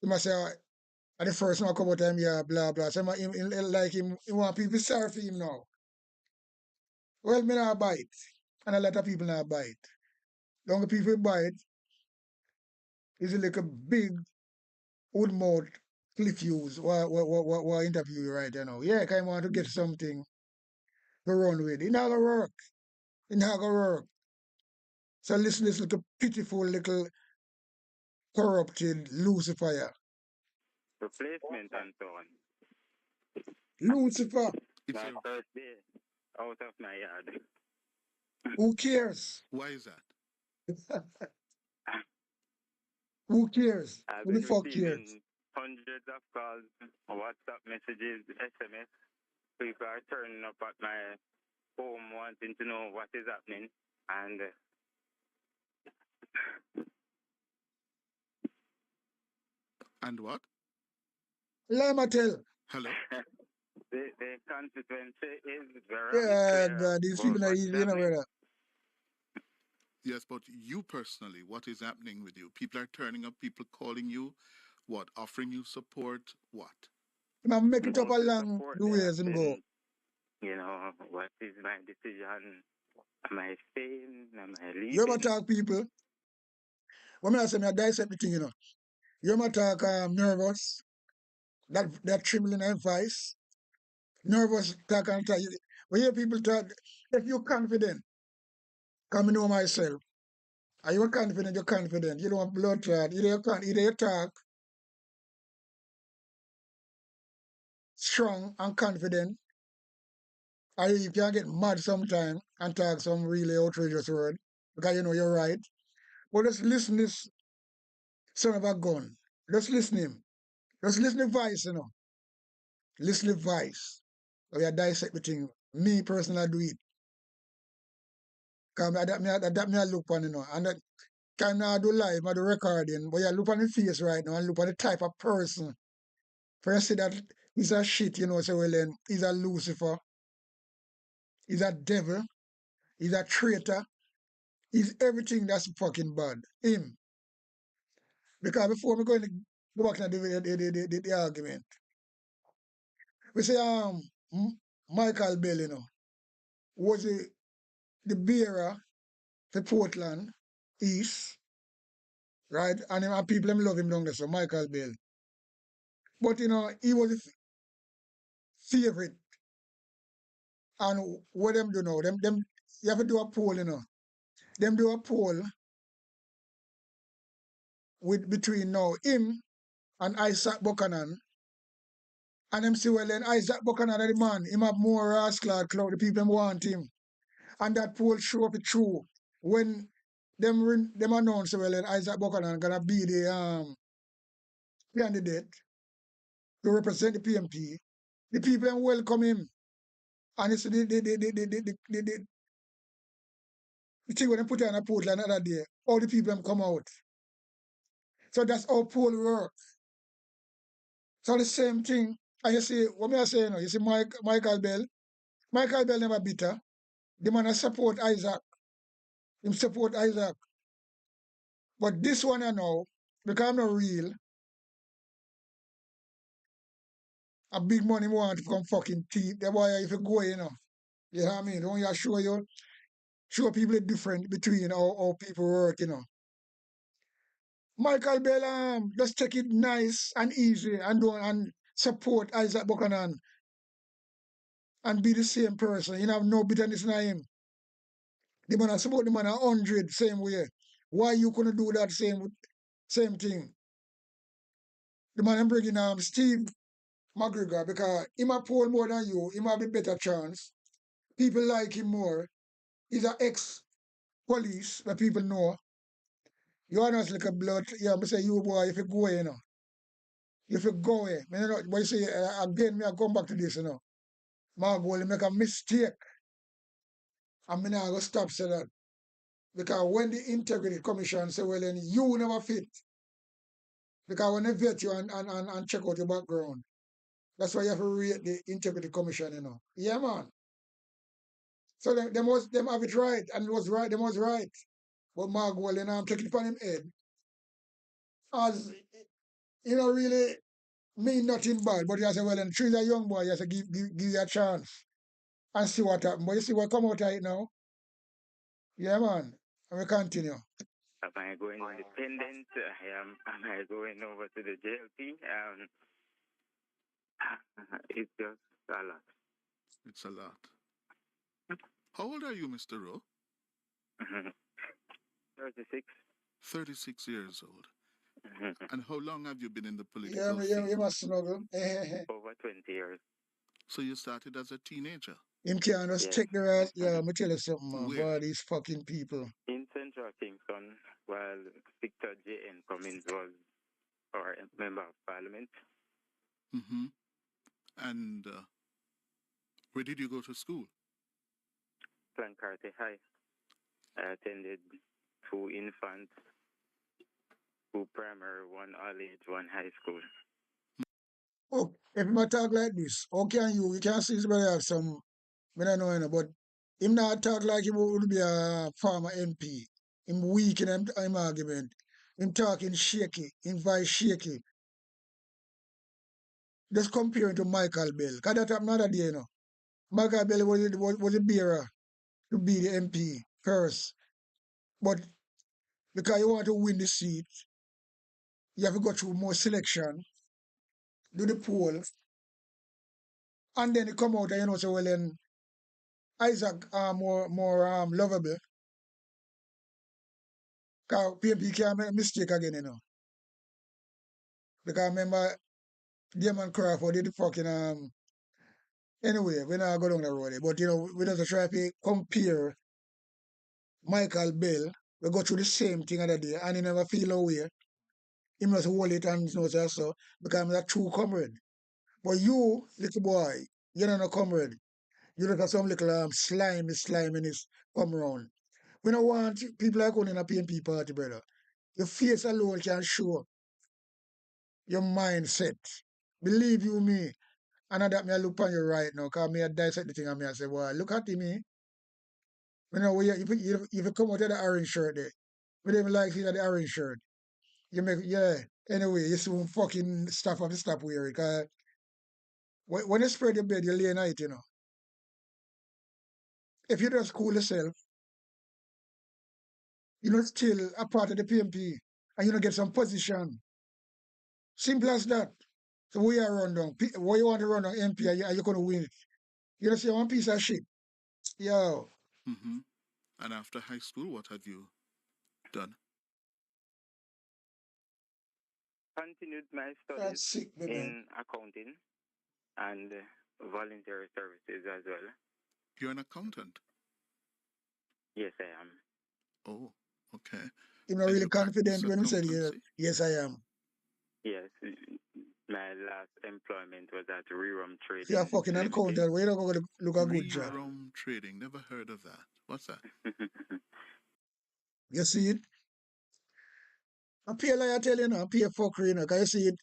He must say, at the first one come out and yard, blah, blah. So he want people sorry for him now. Well, me not bite. And a lot of people not bite. The only people bite is like a big wood mouth cliff use what interview you right now. Yeah, because I want to get something to run with. It not gonna work. It not gonna work. So listen this little pitiful little corrupted Lucifer. replacement and so on. Lucifer, It's My a, first day out of my yard. who cares? why is that? Who cares? I've Who the been fuck cares? receiving hundreds of calls, WhatsApp messages, SMS. People are turning up at my home wanting to know what is happening. And And what? Lama tell. Hello? the constituency is very Yeah, clear God, these about people are what's easy, happening. brother. Yes, but you personally, what is happening with you? People are turning up, people calling you, what? Offering you support, what? I'm make it up Mostly along support. the They ways him go. asking, what is my decision? Am I staying? Am I You ever leaving? talk people? When I say me I dissect the thing, You ever talk nervous? That trembling in voice? Nervous talk and talk. When you hear people talk, if you're confident, come know myself. Are you confident? You're confident. You don't have blood clot. Either you talk strong and confident, or you can get mad sometime and talk some really outrageous word because you know you're right. But just listen this son of a gun. Just listen him. Just listen the voice, Listen the voice. We are dissect the thing. Me personally I do it. Because I look on, And that kind of do live, I do recording. But you look on the face right now and look at the type of person. First say that he's a shit, so well then he's a Lucifer. He's a devil. He's a traitor. He's everything that's fucking bad. Him. Because before we go to go back to the argument, we say Michael Bell, was the bearer for Portland East, right? And people them love him down there, so Michael Bell. But he was the favorite. And what them do now? Them you have to do a poll, Them do a poll with between now him and Isaac Buchanan. And them see well then Isaac Buchanan are the man, him have more rascal clout, the people them want him. And that poll show up it true. When them announced well and Isaac Buchanan gonna be the candidate to represent the PMP. The people them welcome him. And it's the thing when they put it on a post like another day, all the people them come out. So that's how poll work. So the same thing. And you see, what me I say, you know, you see Michael Bell. Michael Bell never bitter. The man support Isaac. Him support Isaac. But this one I know, because I'm not real, a big money want to come fucking teeth. That's why if you go, you know. You know what I mean? When you show people the difference between how people work, you know. Michael Bell, just take it nice and easy and support Isaac Buchanan and be the same person. You know, have no bitterness in him. The man support the man 100 same way. Why you couldn't do that same thing? The man I'm bringing Steve McGregor because he might poll more than you. He might be better chance. People like him more. He's an ex-police that people know. You are not like a blood. Yeah, I say you boy, if you go, you know. If you go away, you know, but you see, again, I come back to this, you know. My goal is make a mistake. And me not going to stop say that. Because when the integrity commission say, well, then you never fit. Because when they vet you and check out your background, that's why you have to rate the integrity commission, you know. Yeah, man. So them have it right, and it was right, them was right. But my goal, you know, I'm taking it upon him head. As, you know, really mean nothing bad. But you say, well, then she's a young boy, you say, give you a chance and see what happens. But you see what come out of it now? Yeah, man. And we continue. Am I going independent? Am I going over to the JLP? It's just a lot. It's a lot. How old are you, Mr. Rowe? 36. 36 years old. And how long have you been in the political Yeah, field? you must snuggle. Over 20 years. So you started as a teenager? Him can't just take the right. Yeah, let me tell you something, man. Where? Boy, these fucking people. In Central Kingston, while Victor J.N. Cummins was our member of parliament. Mm-hmm. And where did you go to school? Clancarty High. I attended 2 infant, 2 primary, 1 all age, 1 high school. Oh, if you talk like this, how can you can see somebody have some, I don't know, you know, but him not talk like he would be a former MP. Him weak in him argument. Him talking shaky, him voice shaky. Just comparing to Michael Bell. Because that happened another day, you know. Michael Bell was a bearer to be the MP first. But because you want to win the seat, you have to go through more selection, do the poll, and then it come out and you know, so well then Isaac are more lovable. Because PMP can't make a mistake again, you know. Because remember, Damon Crawford did the fucking anyway, we're not going down the road. But you know, we just try to compare Michael Bell. We go through the same thing other day and he never feel away. He must hold it and you know so because I'm a true comrade. But you, little boy, you're not a comrade. You look at some little slime in his come round. We don't want people like going in a PNP party, brother. Your face alone can show your mindset. Believe you me. And that me I look on you right now, because me I dissect the thing and me I say, well, look at me. You know, if you come out of the orange shirt there, we don't even like seeing the orange shirt. You make, yeah. Anyway, you soon fucking stuff have to stop wearing, because when you spread your bed, you lay night, you know. If you just cool yourself, you're not still a part of the PMP, and you don't get some position. Simple as that. So we are run down. Why you want to run down MP and you're going to win it? You don't say one piece of shit. Yo. Mm-hmm. And after high school, what have you done? Continued my studies That's sick, man. in accounting and voluntary services as well. You're an accountant? Yes, I am. Oh. Okay. You're not And really you practice confident when you said, yeah, accountancy? yes, I am. Yes, my last employment was at Rerum You're a Trading fucking Limited. accountant. Where you not going to look a good job? Rerum trading. Never heard of that. What's that? You see it? I pay like I tell you now, I pay fuckery, you know, because you see it.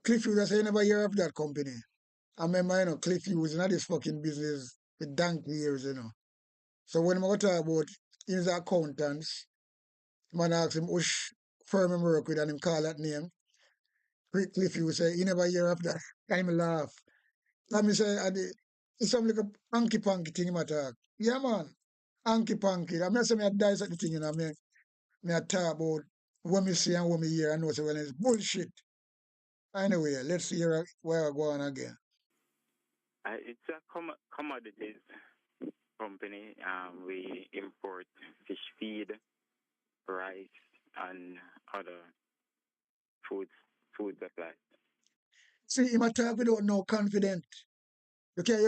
Cliff Hughes, I say, you never hear of that company. I remember, you know, Cliff Hughes in this fucking business for donkey years, you know. So when I talk about his accountants, man ask him which firm he work with and him call that name. Cliff Hughes say, you never hear of that. And him laugh. And me say, it's something like a hanky panky thing him talk. Yeah, man. Hanky panky. I'm not saying I dice at the thing, you know. Me I talk about what me see and what me hear. I know, so well, it's bullshit. Anyway, let's see where I go on again. It's a commodities company. We import fish feed, rice, and other food supplies. See, him talk without no confident. Okay,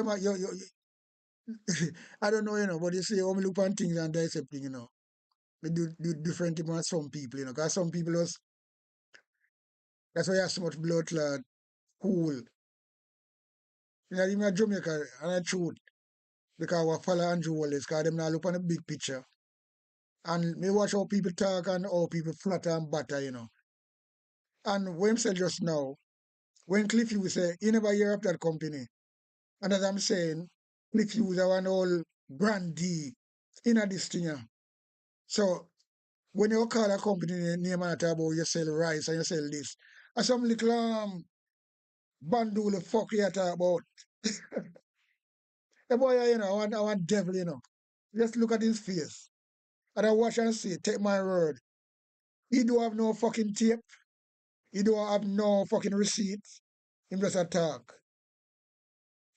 I don't know, you know, but you see, how me look on things and dissect things, you know. We do different things than some people, you know, because some people that's why you have so much blood clot, cool. You know, even in Jamaica, and I truth, because we follow Andrew Wallace, because them now look on the big picture. And me watch how people talk and how people flatter and batter, you know. And when said just now, when Cliff Hughes say, you never hear of that company. And as I'm saying, Cliff Hughes are one old grandee in this thing. Yeah. So when you call a company name and talk about you sell rice and you sell this, and some little bandul the fuck you talk about. The boy, you know, I want devil, you know. Just look at his face. And I watch and see, take my word. He don't have no fucking tape. He don't have no fucking receipt. Him just attack.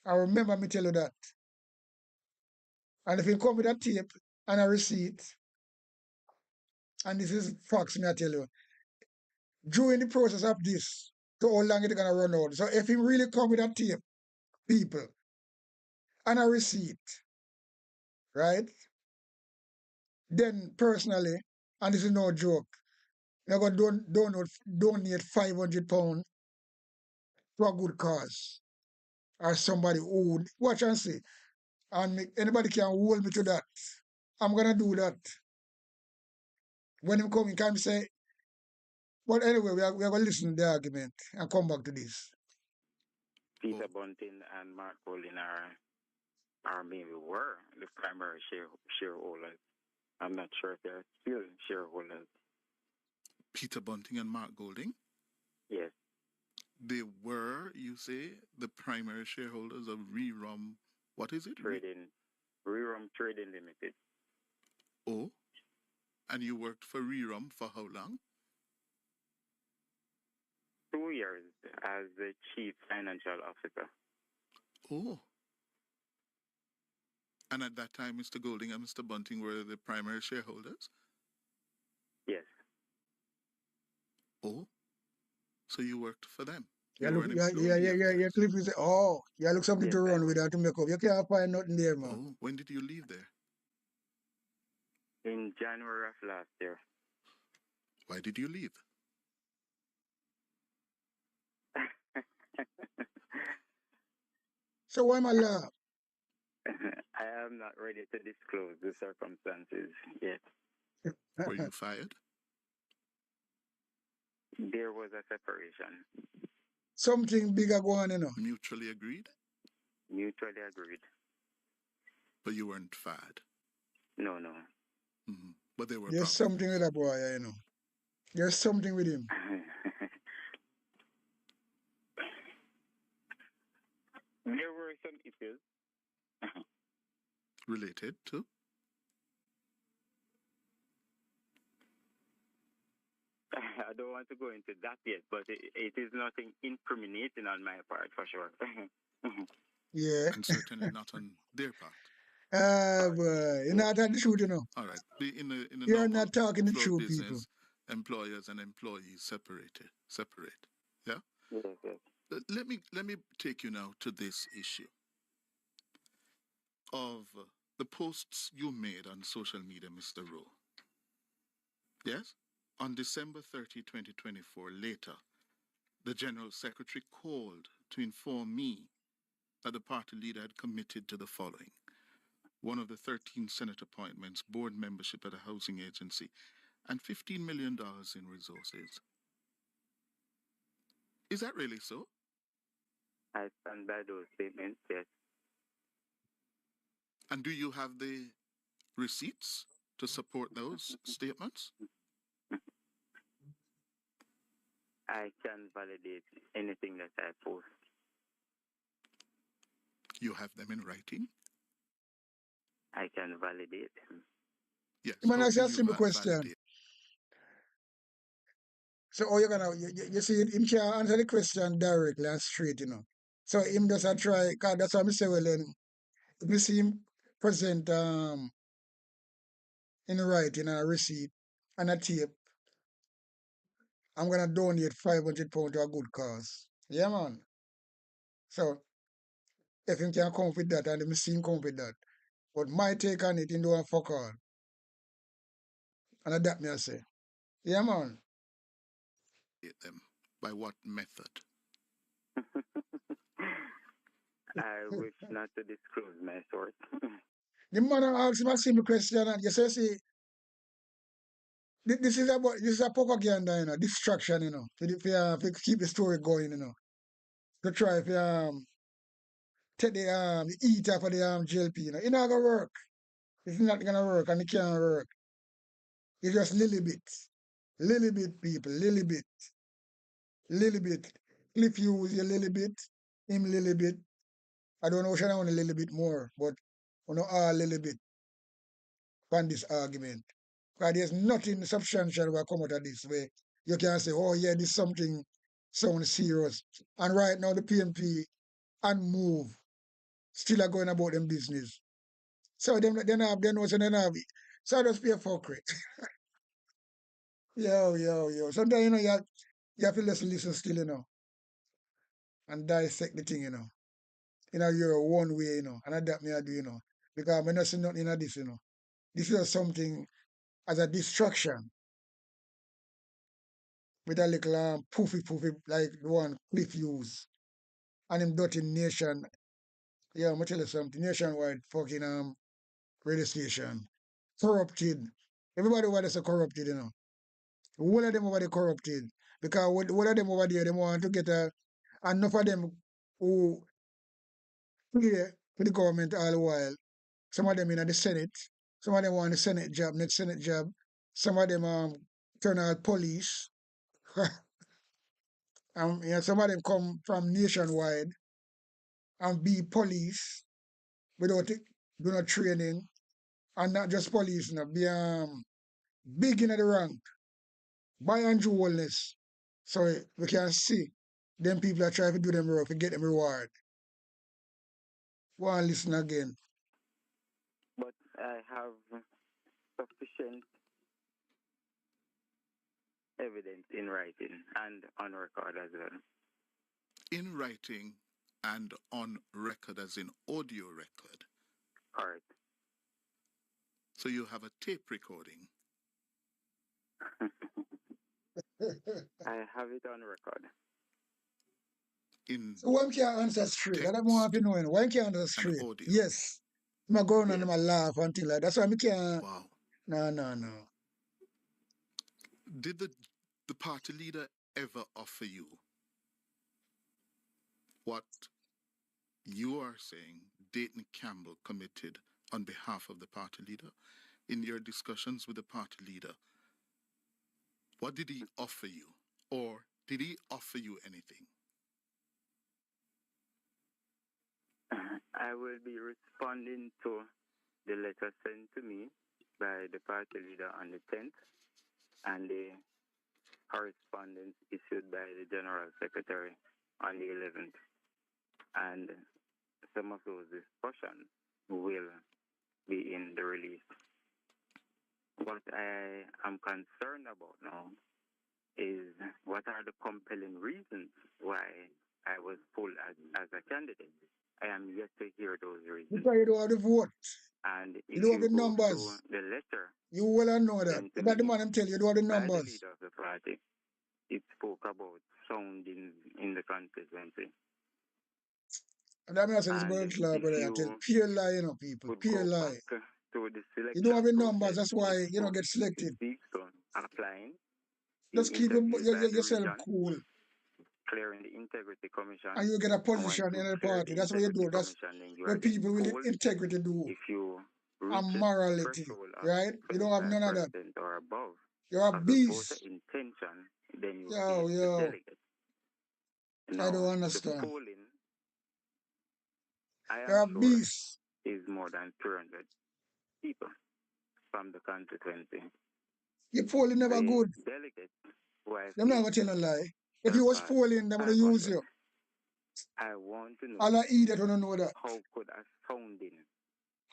I remember me tell you that. And if he come with a tape and a receipt, and this is facts, me I tell you, during the process of this, to how long it's gonna run out. So if he really come with a tape, people, and a receipt, right? Then personally, and this is no joke, you're gonna donate £500 to a good cause. Or somebody who would watch and see. And anybody can hold me to that. I'm gonna do that. When him come, he can say, but anyway, we are going to listen to the argument and come back to this. Peter Bunting and Mark Golding are maybe were the primary shareholders. I'm not sure if they're still shareholders. Peter Bunting and Mark Golding? Yes. They were, you say, the primary shareholders of Rerum. What is it? Rerum Trading Limited. Oh, and you worked for Rerum for how long? 2 years as the chief financial officer. Oh. And at that time, Mr. Golding and Mr. Bunting were the primary shareholders? Yes. Oh. So you worked for them? Yeah, Cliff is look something to run with that to make up. You can't find nothing there, man. Oh, when did you leave there? In January of last year. Why did you leave? So why my laugh? I am not ready to disclose the circumstances yet. Were you fired? There was a separation. Something bigger going on, you know. Mutually agreed? Mutually agreed. But you weren't fired? No. Mm-hmm. But they were There's something with that boy, you know. There's something with him. There were some issues. Related to? I don't want to go into that yet, but it is nothing incriminating on my part, for sure. Yeah. And certainly not on their part. Boy. You're not talking the truth, you know. All right. In the You're normal not talking the flow truth, business, people. employers and employees separate. Yeah? Yes. Let me take you now to this issue of the posts you made on social media, Mr. Rowe. Yes? On December 30, 2024, later, the General Secretary called to inform me that the party leader had committed to the following: one of the 13 Senate appointments, board membership at a housing agency, and $15 million in resources. Is that really so? I stand by those statements, yes. And do you have the receipts to support those statements? I can validate anything that I post. You have them in writing? I can validate. Yes. Man, How ask do you a you simple question. validate? So, oh, you're gonna, you see, him can't answer the question directly and straight, So, him just a try, cause that's what I say, well, then, if you see him present in writing and a receipt and a tape, I'm gonna donate £500 to a good cause. Yeah, man. So, if him can come up with that and if see him come up with that. But my take on it, him don't fuck all. And that me I say. Yeah, man. Them? By what method? I wish not to disclose my source. The man asked him a simple question and you say, see, this is a propaganda, distraction, to keep the story going, To try to take the eat off of the JLP, It's not gonna work. It's not gonna work and it can't work. It's just little bit. Little bit, people, little bit. Little bit. Cliff use a little bit, him little bit. I don't know, Shana want a little bit more, but all little bit on this argument. Because there's nothing substantial will come out of this way. You can say, oh yeah, this something sounds serious. And right now the PNP and Move still are going about them business. So them they know so they have it. So I just be a fuckery. Yo. Sometimes you have to listen still, and dissect the thing, your one way, and adapt me I do, because I'm not seeing nothing in this, This is something as a distraction with a little poofy, like the one Cliff use. And him dirty nation. Yeah, I'm gonna tell you something. Nationwide fucking radio station. Corrupted. Everybody over there is corrupted, All of them over there corrupted. Because all of them over there, they want to get enough of them who play for the government all the while. Some of them in the Senate. Some of them want the Senate job, next Senate job. Some of them turn out police. Some of them come from nationwide and be police without do no training. And not just police, be big in the rank, buy and jewelness. So we can see them people are trying to do them work to get them reward. Go and listen again. But I have sufficient evidence in writing and on record as well. In writing and on record, as in audio record. Correct. So you have a tape recording. I have it on record. In So why can't answer straight? That's what I want to know. Why can't answer straight? audio. Yes. I'm going on and I laugh and things like that. That's why I can't. Wow. No. Did the party leader ever offer you what you are saying Dayton Campbell committed on behalf of the party leader? In your discussions with the party leader, what did he offer you? Or did he offer you anything? I will be responding to the letter sent to me by the party leader on the 10th and the correspondence issued by the General Secretary on the 11th. And some of those discussions will be in the release. What I am concerned about now is what are the compelling reasons why I was pulled as a candidate. I am yet to hear those reasons. Because you don't have the vote. And You if don't have you the go through numbers. the letter You well know that. sent to That the me man tell you don't have the by the numbers. leader of the party, it spoke about sounding in the constituency. And that mean I say this And bird fly, if brother. I tell you pure lie, you know, people. could Pure go lie. back to the You don't have selection the numbers. process, That's why it you don't get it selected. speaks on applying in Just keep interviews by the yourself region, cool, clearing the integrity commission, and you get a and once position you in the clear party. the That's what you integrity do. That's commission, then you are what then people with polled. integrity do. If you reach And the morality, threshold of right? You don't have none of that. 25% or above You're a of the voter beast. intention, then you Yo, face the yo. delegate. I Now, don't the understand. polling, I You're am a sure, beast. is more than 300 people from the constituency. Your polling never The good. delegates who I Them not face gonna tell a lie. If you was surpass polling, them gonna use 500. you. I want to know All I idiot wanna know that. how could a sounding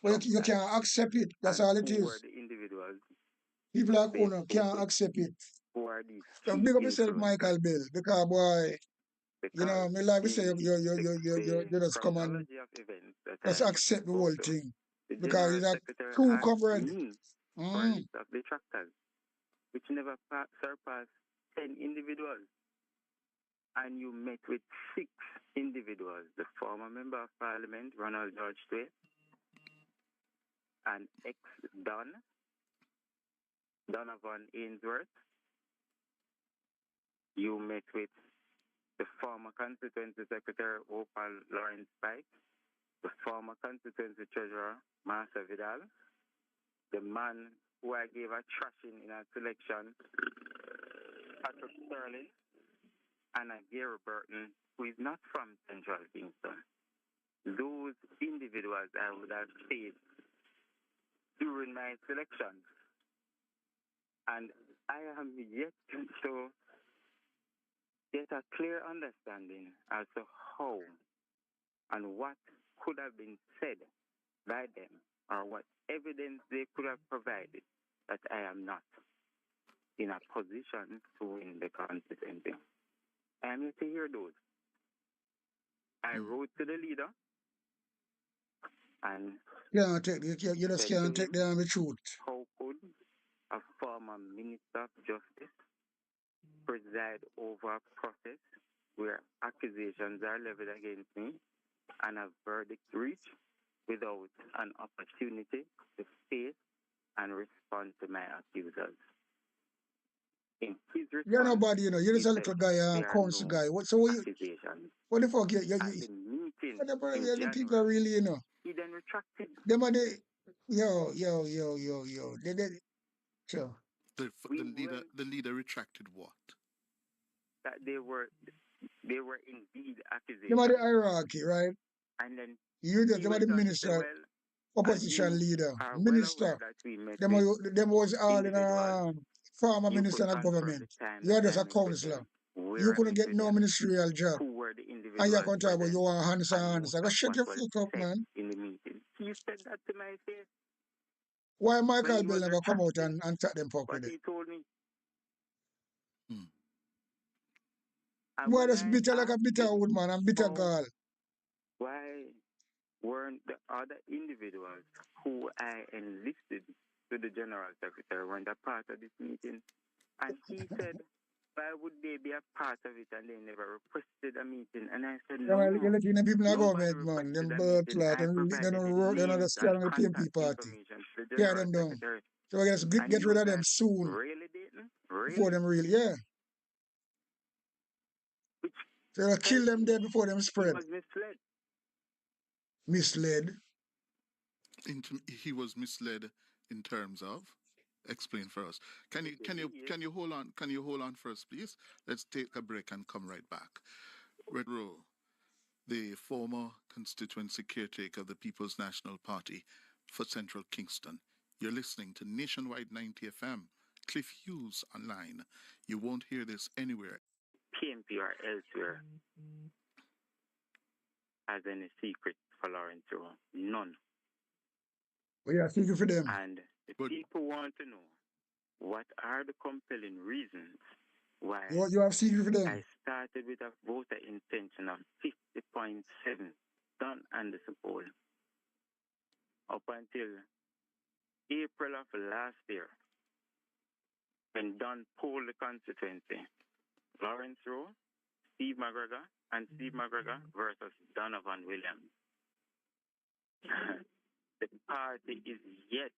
But you subside, can't accept it. That's and all it who were is. the individuals People like they Uno spoke can't with? accept it. Who are these So key big up yourself, influencers? Michael Bill, because boy, you Because know, me like to say the, you just come and chronology of events that just I am accept the about whole to, thing. the Because General he's a Secretary true asked comrade. me for a Mm. list of detractors, which never surpassed 10 individuals. And you met with 6 individuals: the former Member of Parliament, Ronald George Tway, an ex-Don, Donovan Ainsworth. You met with the former Constituency Secretary, Opal Lawrence Pike, the former Constituency Treasurer, Martha Vidal, the man who I gave a thrashing in a selection, Patrick Sterling, and a Gary Burton, who is not from Central Kingston. Those individuals I would have faced during my selection. And I am yet to get a clear understanding as to how and what could have been said by them, or what evidence they could have provided that I am not in a position to win the constituency. I am yet to hear those. I wrote to the leader and You just can't take the truth. how could a former Minister of Justice preside over a process where accusations are leveled against me and a verdict reached without an opportunity to face and respond to my accusers. In his response, You're nobody, you know. You're he just a said little guy, there are council no guy. What the fuck? accusations. At the meeting in The people are January, really, you know. he then retracted. Them are the yo. So The leader retracted what? That they were indeed them are the accusations. hierarchy, right? And then You just he them are the went on to say, minister, well, as opposition you leader, are well minister. aware that we met Them with was all in individuals, former you minister could and confirm government. the time You are that just I a met with councillor. them, where You I couldn't met get with no them, ministerial job. who were the And you're individuals going to talk about present, you want answer. and most Go of shut what your was fuck up, said man. in the meeting. He said that to my face Why when Michael he Bill was never come out retracting and chat them fuck what with it? he told me. Hmm. And Boy, when that's I bitter like a asked bitter him wood, man, and bitter how, gall. why weren't the other individuals who I enlisted to the General Secretary weren't a part of this meeting? And he said, why would they be a part of it and they never requested a meeting? And I said, Yeah, well, no, you're letting the people in the nobody government, man. requested Them a bird meeting. flat, I they provided the don't names understand and the PMP contact party. information to the Tear General them down. Secretary. So I guess And get he rid was of them like, soon. really, Dayton? Before Really? them really, yeah. Which So they kill tells them me dead before them he spread. was misled. Misled. He was misled in terms of. Explain for us. Can you hold on? Can you hold on first, please? Let's take a break and come right back. Red Row, the former constituency caretaker of the People's National Party for Central Kingston. You're listening to Nationwide 90 FM. Cliff Hughes online. You won't hear this anywhere. PMP or elsewhere has any secret for Lawrence Rowe. None. Well, yeah, thank you for them. And if people want to know what are the compelling reasons why You have secret for them. I started with a voter intention of 50.7 done under the poll. up until April of last year, when Don polled the constituency, Lawrence Rowe, Steve McGregor, and Steve McGregor versus Donovan Williams. The party is yet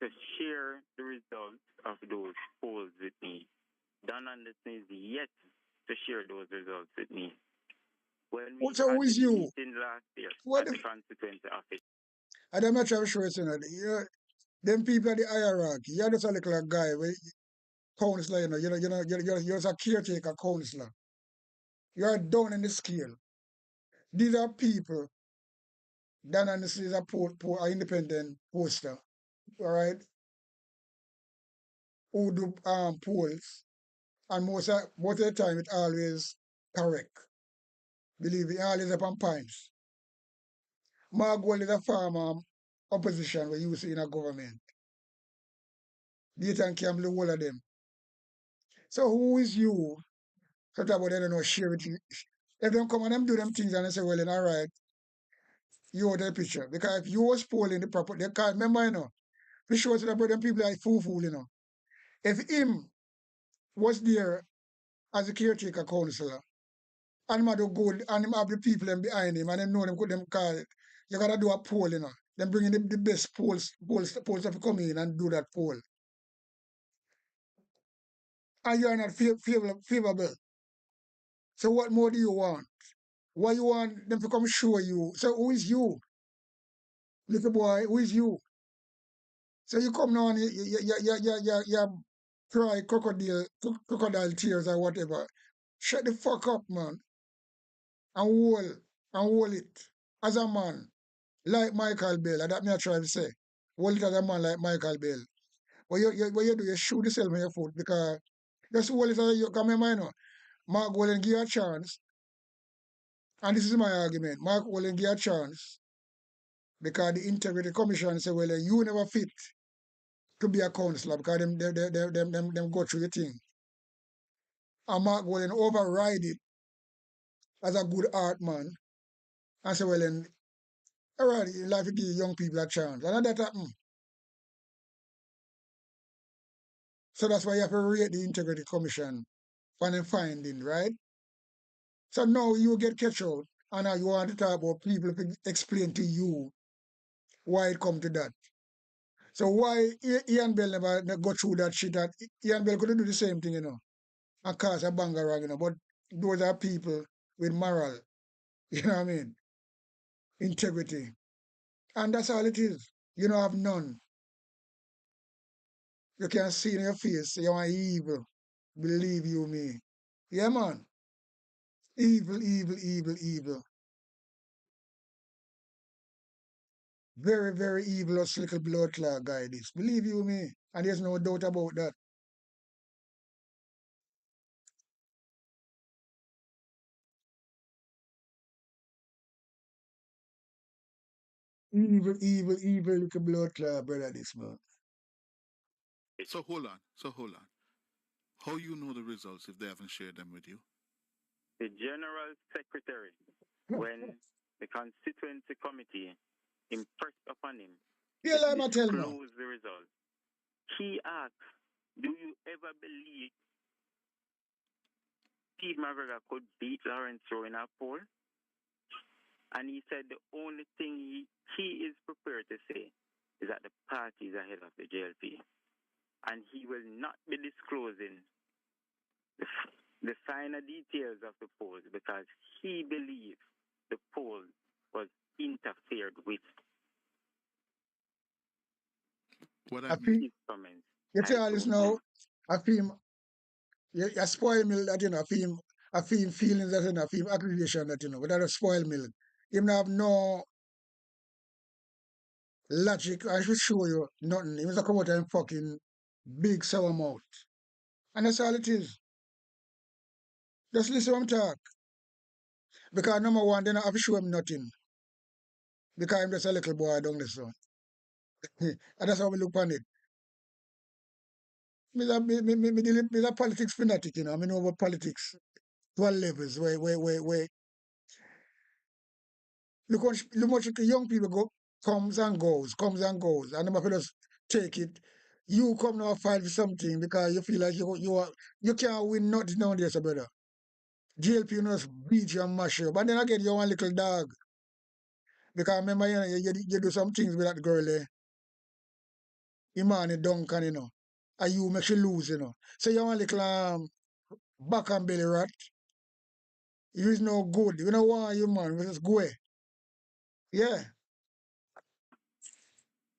to share the results of those polls with me. Don Anderson is yet to share those results with me. When we So had who is the you? meeting last year What at the the constituency office, I'm not trying to show you, them people at the hierarchy, you're just a little guy, counselor, you're just a caretaker counselor. You're down in the scale. These are people, Dan Anderson is a independent poster, all right, who do polls, and most of the time it's always correct. Believe me, always up on points. Mark Gold is a former opposition we use in a government. Dayton Campbell, the whole of them. So who is you? So that about they don't know share with you. If them come and them do them things and they say, well, then all right, you hold the picture. Because if you was polling the proper, they can't remember, we show to the them people like fool, If him was there as a caretaker councillor, and him had to go and him have the people them behind him and them know them could them call it, you gotta do a poll, Then bring in the best polls that come in and do that poll. And you are not favorable. So what more do you want? Why you want them to come show you? So who is you? Little boy, who is you? So you come now and you cry crocodile tears or whatever. Shut the fuck up, man. And hold it. As a man, like Michael Bell, and that me I try to say. Hold it as a man like Michael Bell. What you do, you shoot yourself in your foot because just hold it as you come in mind. Mark Golden give you a chance. And this is my argument. Mark Golden give you a chance because the Integrity Commission say, well, you never fit to be a councillor because them go through the thing. And Mark Golden override it as a good art man and say, well, then, all right, you like to give young people a chance. And that happened. So that's why you have to rate the Integrity Commission for the finding, right? So now you get catch out and now you want to talk about people to explain to you why it come to that. So why Ian Bell never go through that shit? That Ian Bell could do the same thing, and cause a bangarang, but those are people with moral, you know what I mean? Integrity. And that's all it is. You don't have none. You can see in your face, you are evil. Believe you me. Yeah, man. Evil, evil, evil, evil. Very, very evil, us little blood clot guy this. Believe you me. And there's no doubt about that. Evil, evil, evil little blood clot brother this, man. So hold on. How you know the results if they haven't shared them with you? the General Secretary, when the constituency committee impressed upon him Yeah, to let me tell you. disclose the results, he asked, do you ever believe Steve McGregor could beat Lawrence Rowe in a poll? And he said the only thing he is prepared to say is that the party is ahead of the JLP. And he will not be disclosing the finer details of the polls because he believes the poll was interfered with. What I I feel, mean, His comments. you tell this now, I feel, you spoil milk that, I feel feelings that, I feel accreditation that, but that is spoil milk. Him not have no logic. I should show you nothing. He must come out and fucking big sour mouth. And that's all it is. Just listen to him talk. Because number one, then I have to show him nothing. Because I'm just a little boy down the sun. And that's how we look on it. Me a politics fanatic, I know about politics to all levels where Look how much young people go comes and goes, and them have to just take it. You come now fight for something because you feel like you can't win nothing nowadays, brother. JLP just beat you and mash you. But then again, you're one little dog. Because remember, you do some things with that girl, Imani Duncan, and you make she lose, So you're one little back and belly rat. You is no good. You know why you, man. We just go away. Yeah.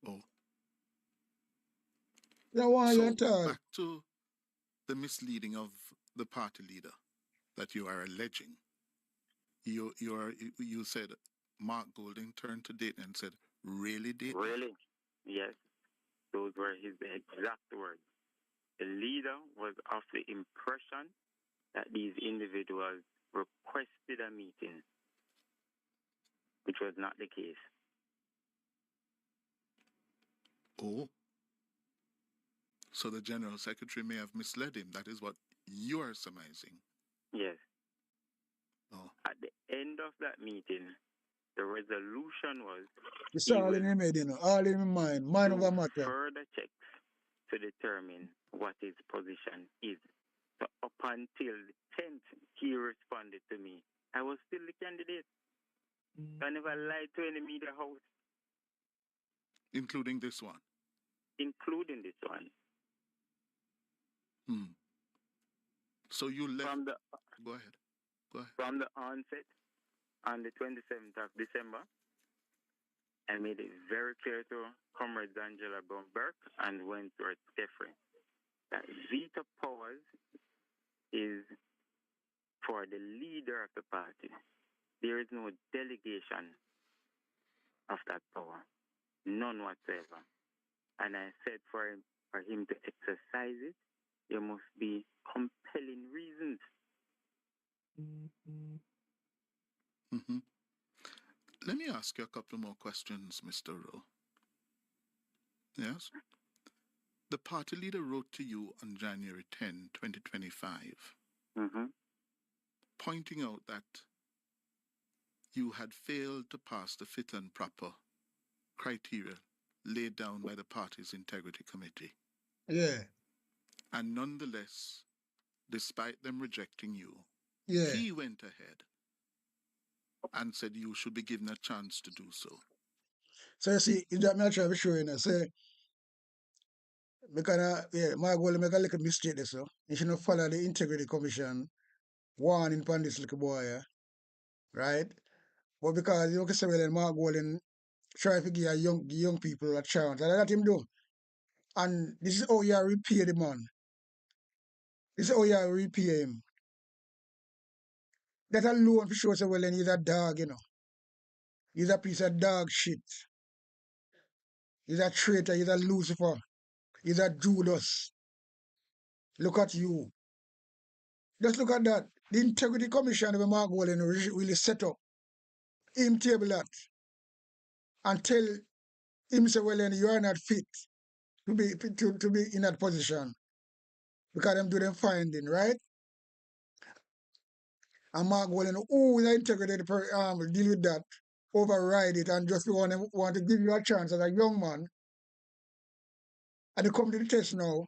Oh. You know why you So at all. back to the misleading of the party leader that you are alleging. You said Mark Golding turned to Dayton and said, "Really, Dayton?" Really? Yes. Those were his exact words. The leader was of the impression that these individuals requested a meeting, which was not the case. Oh. So the general secretary may have misled him. That is what you are surmising. Yes. Oh. At the end of that meeting, the resolution was It's all in him head, all in his mind. Mind over matter. further checks to determine what his position is. So up until the 10th, he responded to me. I was still the candidate. I never lied to any media house. Including this one? Including this one. So you left... Go ahead. From the onset, on the 27th of December, I made it very clear to Comrades Angela Burke and Wentworth Jeffrey that veto powers is for the leader of the party. There is no delegation of that power, none whatsoever. And I said for him to exercise it, there must be compelling reasons. Mm-hmm. Let me ask you a couple more questions, Mr. Rowe. Yes? The party leader wrote to you on January 10, 2025, pointing out that you had failed to pass the fit and proper criteria laid down by the party's integrity committee. Yeah. And nonetheless, despite them rejecting you, he went ahead and said you should be given a chance to do so. So you see, that me try to show you, say, because my goal to make a little mistake there, so you should not follow the integrity commission warning upon this little boy, right? But because you can say, well, Mark Golden try to give young people a chance, and let him do. And this is how you repay the man. This is how you repay him. That alone for sure say, well, then he's a dog, He's a piece of dog shit. He's a traitor, he's a Lucifer, he's a Judas. Look at you. Just look at that. The Integrity Commission of Mark Golden really set up. Him table that. And tell him say, well, then you are not fit to be in that position. Because them do them finding, right? And Mark Golden, the integrity deal with that, override it, and just want to give you a chance as a young man. And they come to the test now.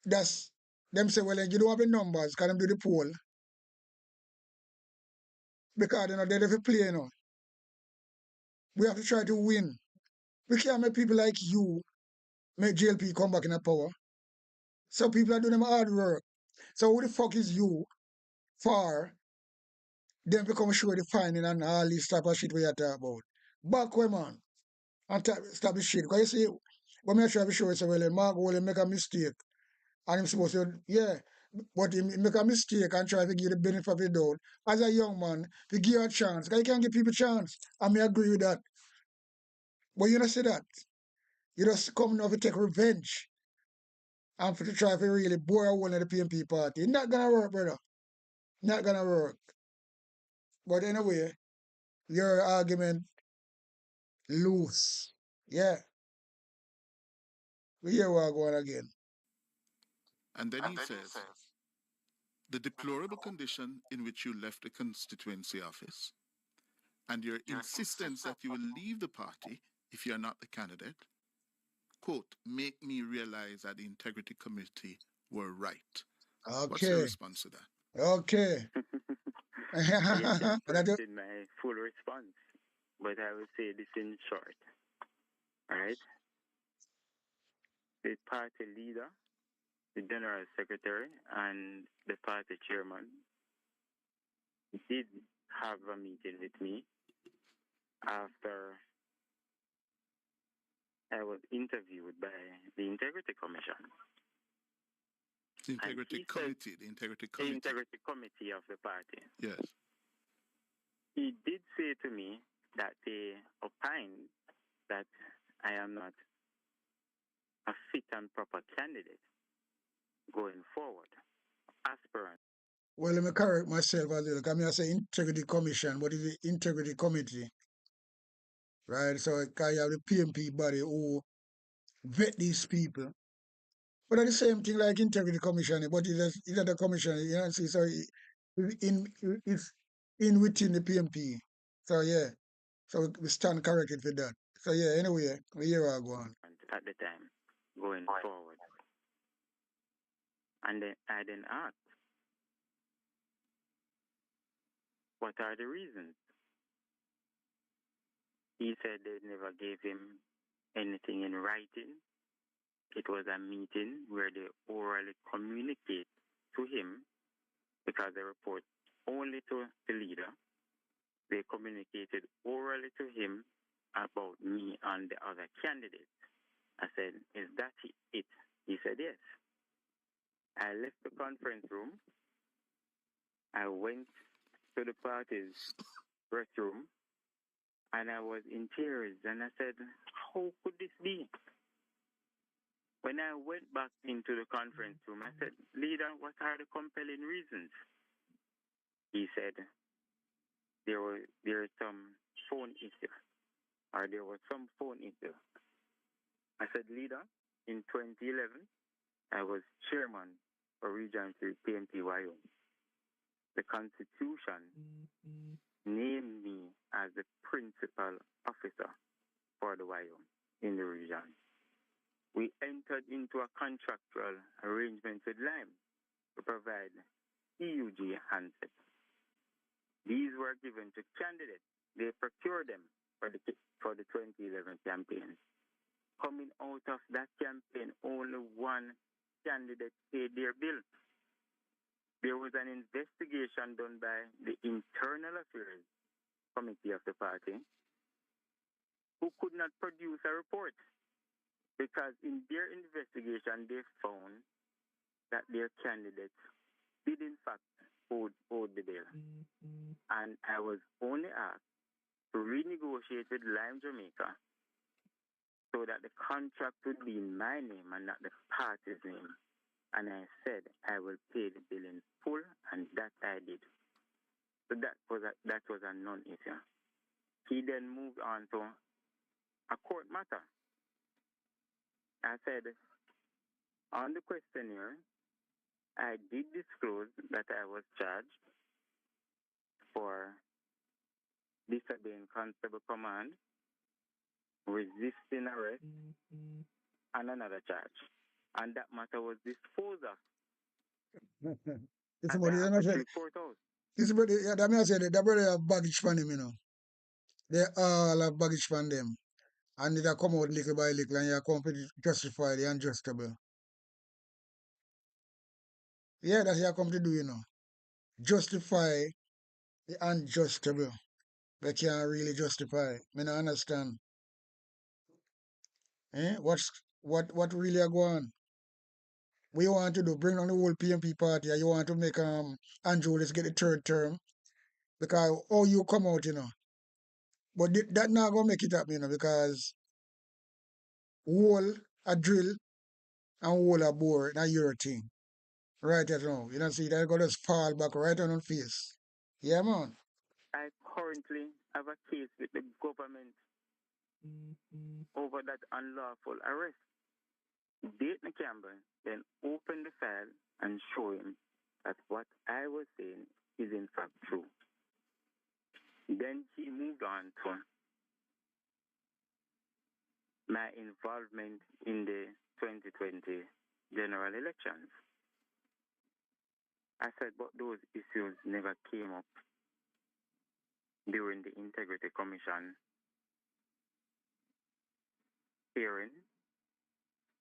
That's them say, well, then you don't have the numbers, because them do the poll. Because they have to play, We have to try to win. We can't make people like you make JLP come back in the power. So people are doing them hard work. So who the fuck is you for them to come show the finding and all this type of shit we are talking about? Back way, man. And stop the shit. Because you see, when I try to show you, well, Mark will make a mistake. And I'm supposed to, but he make a mistake and try to give the benefit of the doubt. As a young man, to give you a chance. Because you can't give people a chance. I may agree with that. But you don't see that. You just come now to take revenge. And to try to really bore one of the PMP party. It's not going to work, brother. Not going to work. But anyway, your argument loose. Yeah. We hear what going again. And then he says, the deplorable condition in which you left the constituency office and your insistence that you will leave the party if you're not the candidate, quote, make me realize that the integrity committee were right. What's your Okay. response to that? Okay. I guess that presented my full response, but I will say this in short. All right? The party leader, the general secretary, and the party chairman did have a meeting with me after I was interviewed by the Integrity Commission. The Integrity Committee. The Integrity Committee. The Integrity Committee of the party. Yes. He did say to me that they opined that I am not a fit and proper candidate going forward, aspirant. Well, let me correct myself as well. I say Integrity Commission, but it's the Integrity Committee. Right? So you have the PMP body who vet these people. But it's the same thing like Integrity Commission, but it's not a commission, you know, see, so it's in within the PMP. So yeah. So we stand corrected for that. So yeah, anyway, we hear our go on. At the time, going forward. And then I then asked, what are the reasons? He said they never gave him anything in writing. It was a meeting where they orally communicate to him because they report only to the leader. They communicated orally to him about me and the other candidates. I said, is that it? He said, yes. I left the conference room. I went to the party's restroom and I was in tears. And I said, how could this be? When I went back into the conference room, I said, leader, what are the compelling reasons? He said, there was some phone issue. I said, leader, in 2011, I was chairman for Region 3 PMP Wyoming. The Constitution named me as the principal officer for the Wyoming in the region. We entered into a contractual arrangement with Lime to provide EUG handsets. These were given to candidates. They procured them for the 2011 campaign. Coming out of that campaign, only one candidate paid their bill. There was an investigation done by the Internal Affairs Committee of the party who could not produce a report because in their investigation they found that their candidates did in fact owe the bill. And I was only asked to renegotiate with Lime Jamaica so that the contract would be in my name and not the party's name. And I said I will pay the bill in full, and that I did. So that was a non-issue. He then moved on to a court matter. I said, on the questionnaire, I did disclose that I was charged for disobeying constable command, resisting arrest, and another charge. And that matter was disposed of. This brother, yeah, that means that brother have baggage from him, you know. They all have baggage from them. And they come out little by little and you come to justify the unjustable. Yeah, that's what you come to do, you know. Justify the unjustable. They can't really justify. I don't understand. What really are going on? What you want to do? Bring on the whole PMP party, or you want to make Andrew let's get the third term? Because you come out, you know. But that not gonna make it happen, you know, because whole a drill and whole a bore, not your thing. Right at now. You know, see that gonna just fall back right on the face. Yeah, man. I currently have a case with the government over that unlawful arrest. Dayton Campbell then opened the file and show him that what I was saying is in fact true. Then he moved on to my involvement in the 2020 general elections. I said, but those issues never came up during the Integrity Commission hearing.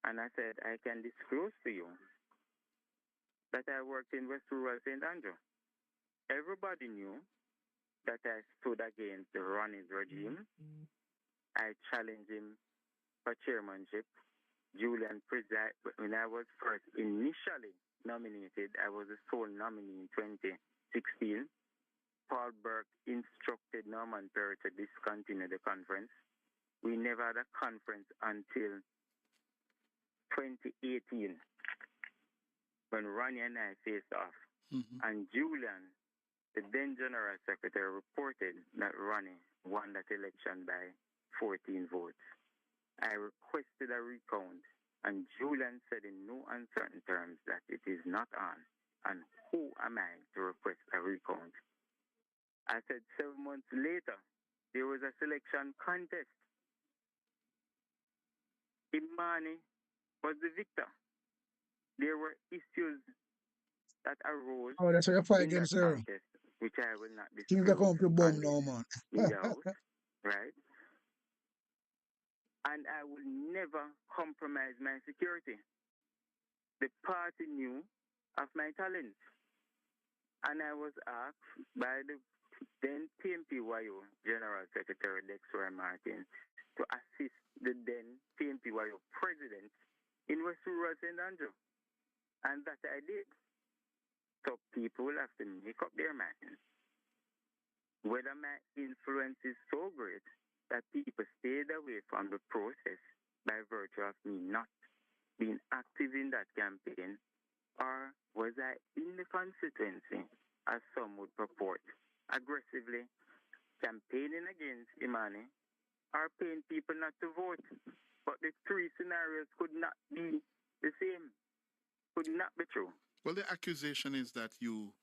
And I said, I can disclose to you that I worked in West Rural St. Andrew. Everybody knew that I stood against Ronnie's regime. I challenged him for chairmanship. Julian presided. When I was first initially nominated, I was the sole nominee in 2016. Paul Burke instructed Norman Perry to discontinue the conference. We never had a conference until 2018 when Ronnie and I faced off. And Julian, the then General Secretary, reported that Ronnie won that election by 14 votes. I requested a recount, and Julian said in no uncertain terms that it is not on. And who am I to request a recount? I said 7 months later, there was a selection contest. Imani was the victor. There were issues that arose Oh, that's what you fight in that against, sir. contest, which I will not Things are disclose come to on bomb this now, man. media house, right? And I will never compromise my security. The party knew of my talents. And I was asked by the then PMPYO General Secretary Dexter Martin to assist the then PMPYO President in West Rural St. Andrew. And that I did. So people have to make up their minds whether my influence is so great that people stayed away from the process by virtue of me not being active in that campaign, or was I in the constituency, as some would purport, aggressively campaigning against Imani, or paying people not to vote. But the three scenarios could not be the same, could not be true. Well, the accusation is that you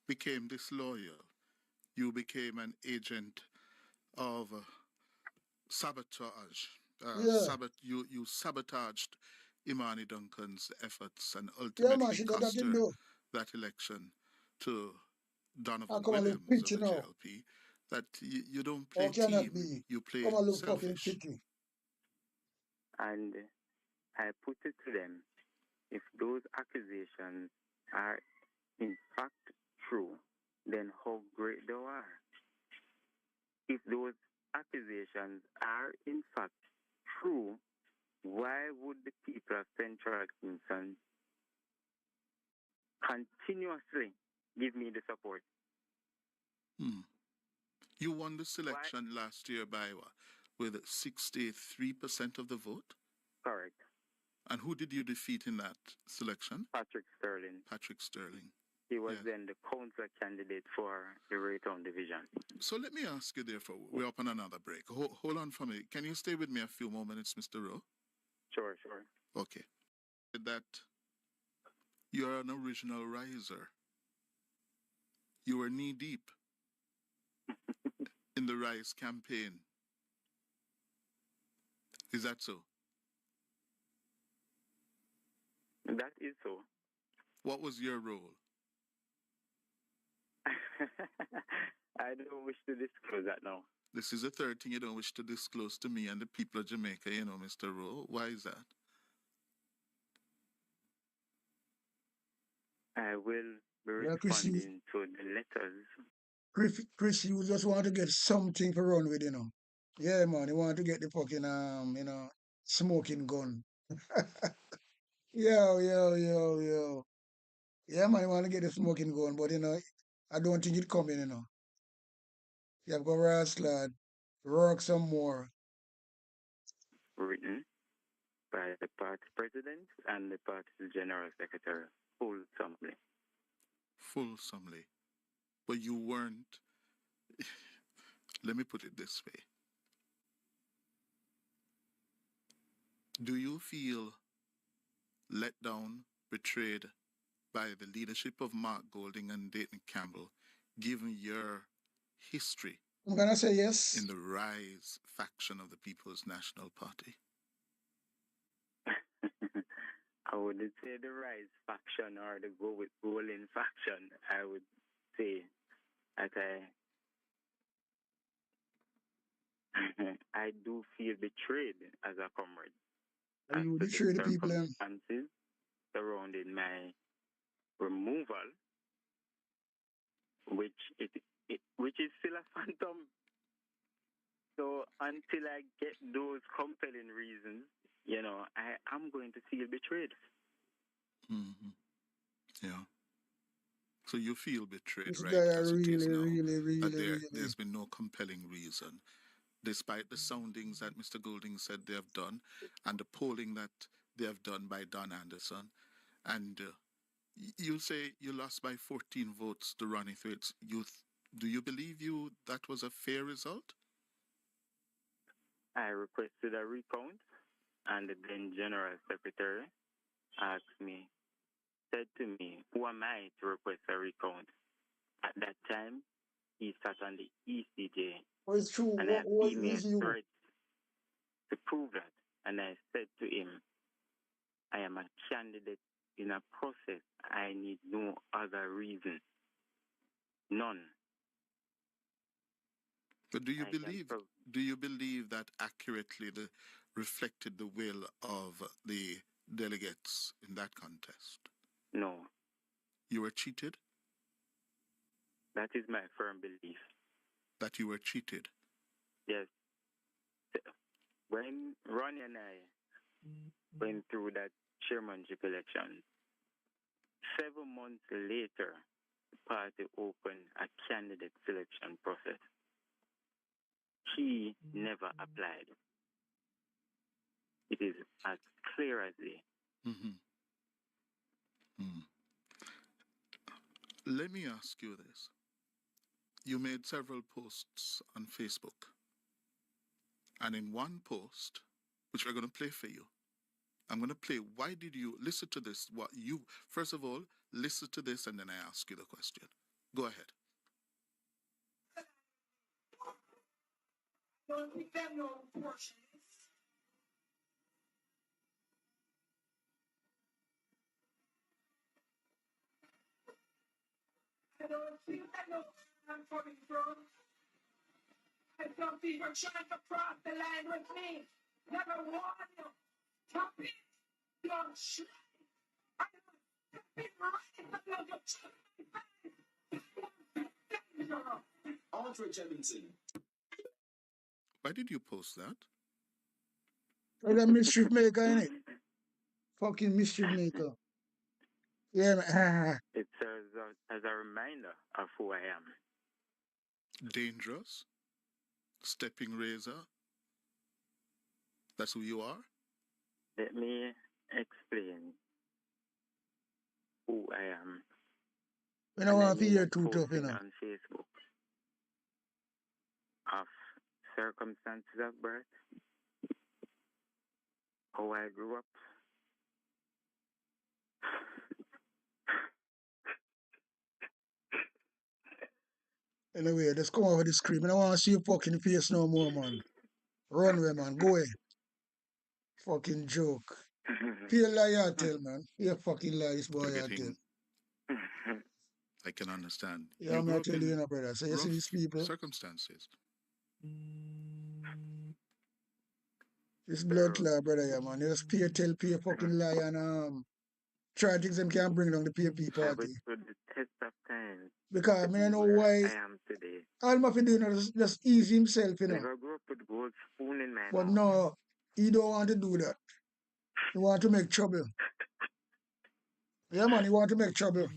became disloyal. You became an agent of sabotage. Yeah. You sabotaged Imani Duncan's efforts and Yeah, man, ultimately she got cost that in her though. that election to I Donovan come and look Williams of pretty the now. JLP. That you don't How play can that team, be? you play Come and look fucking selfish. pretty. And I put it to them, if those accusations are in fact true, then how great they are. If those accusations are in fact true, why would the people of Central Kingston continuously give me the support? You won the selection last year by what? With 63% of the vote? Correct. And who did you defeat in that selection? Patrick Sterling. Patrick Sterling. He was then the council candidate for the Raytown division. So let me ask you, therefore, we're up on another break. Hold on for me. Can you stay with me a few more minutes, Mr. Rowe? Sure. Okay. That you're an original riser. You were knee-deep in the Rise campaign. Is that so? That is so. What was your role? I don't wish to disclose that now. This is the third thing you don't wish to disclose to me and the people of Jamaica, Mr. Rowe. Why is that? I will be Yeah, Chris, responding to the letters. Chris, you just want to get something to run with, Yeah, man, you want to get the fucking, smoking gun. Yo. Yeah, man, you want to get the smoking gun, but, I don't think it's coming, You have got Ras lad, work some more. Written by the party president and the party's general secretary, fulsomely. Fulsomely. But you weren't. Let me put it this way. Do you feel let down, betrayed by the leadership of Mark Golding and Dayton Campbell, given your history I'm gonna say yes. in the Rise faction of the People's National Party? I wouldn't say the Rise faction or the Go with Golden faction. I would say that I do feel betrayed as a comrade. And you As to betray the people. circumstances surrounding my removal, which is still a phantom. So until I get those compelling reasons, I'm going to feel betrayed. Mm-hmm. Yeah. So you feel betrayed, This right? guy As it is now, really. there's been no compelling reason, despite the soundings that Mr. Golding said they have done, and the polling that they have done by Don Anderson, and you say you lost by 14 votes to Ronnie Thwaites. Do you believe that was a fair result? I requested a recount, and the then General Secretary said to me, who am I to request a recount? At that time, he sat on the ECJ. Oh, it's true. And I What emailed is you? threats to prove that. And I said to him, I am a candidate in a process. I need no other reason. None. But do you believe that accurately reflected the will of the delegates in that contest? No. You were cheated? That is my firm belief. That you were cheated? Yes. When Ronnie and I went through that chairmanship election, 7 months later, the party opened a candidate selection process. He never applied. It is as clear as day. Mm-hmm. Mm. Let me ask you this. You made several posts on Facebook. And in one post, which we're going to play for you, I'm going to play, why did you listen to this? First of all, listen to this and then I ask you the question. Go ahead. Don't give them no portions. I don't feel that no I'm coming from. And some people trying to cross the line with me. Never warn you. Stop it. Don't shoot. I don't stop it right. I don't get Aldrich Edmondson. Why did you post that? Well, a mischief maker, innit? Fucking mischief maker. Yeah, man. It serves as a reminder of who I am. Dangerous? Stepping razor? That's who you are? Let me explain who I am. We don't want to hear too tough, you know. On Facebook of circumstances of birth, how I grew up. Anyway, just come over the screen. I don't want to see your fucking face no more, man. Run away, man. Go away. Fucking joke. Hear lie, I tell, man. Hear fucking lies, boy, I tell. I can understand. Yeah, I'm not telling you, no, brother. So you see these people? Circumstances. This blood clot, brother, yeah, man. You just pay fucking lie and try things them can bring down the PFP party. With the test of time. Because I mean, I know why. I am today. All my do, you know, just ease himself, you know. Never grew up with gold spoon in my But mouth. no, he don't want to do that. He want to make trouble. Yeah, man, he want to make trouble.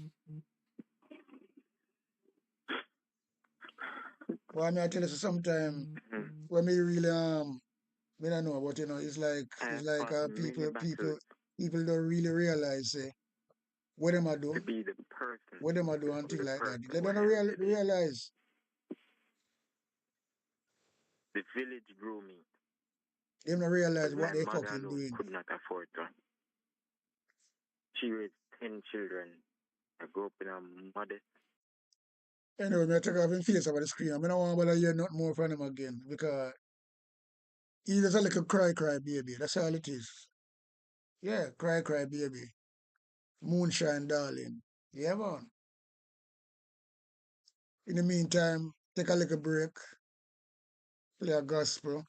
Well, I mean, I tell you sometime when me really I don't know, but you know, it's like people don't really realize what them I do, to be the person, what them I do and things like that. They don't realize. The village grew me. They don't realize what they fucking doing. Could not afford to. She raised 10 children. I grew up in a modest Anyway, me take off him face over the screen. I don't want to hear nothing more from him again because he's just a little cry baby. That's all it is. Yeah, cry baby. Moonshine darling. Yeah, man. In the meantime, take a little break, play a gospel.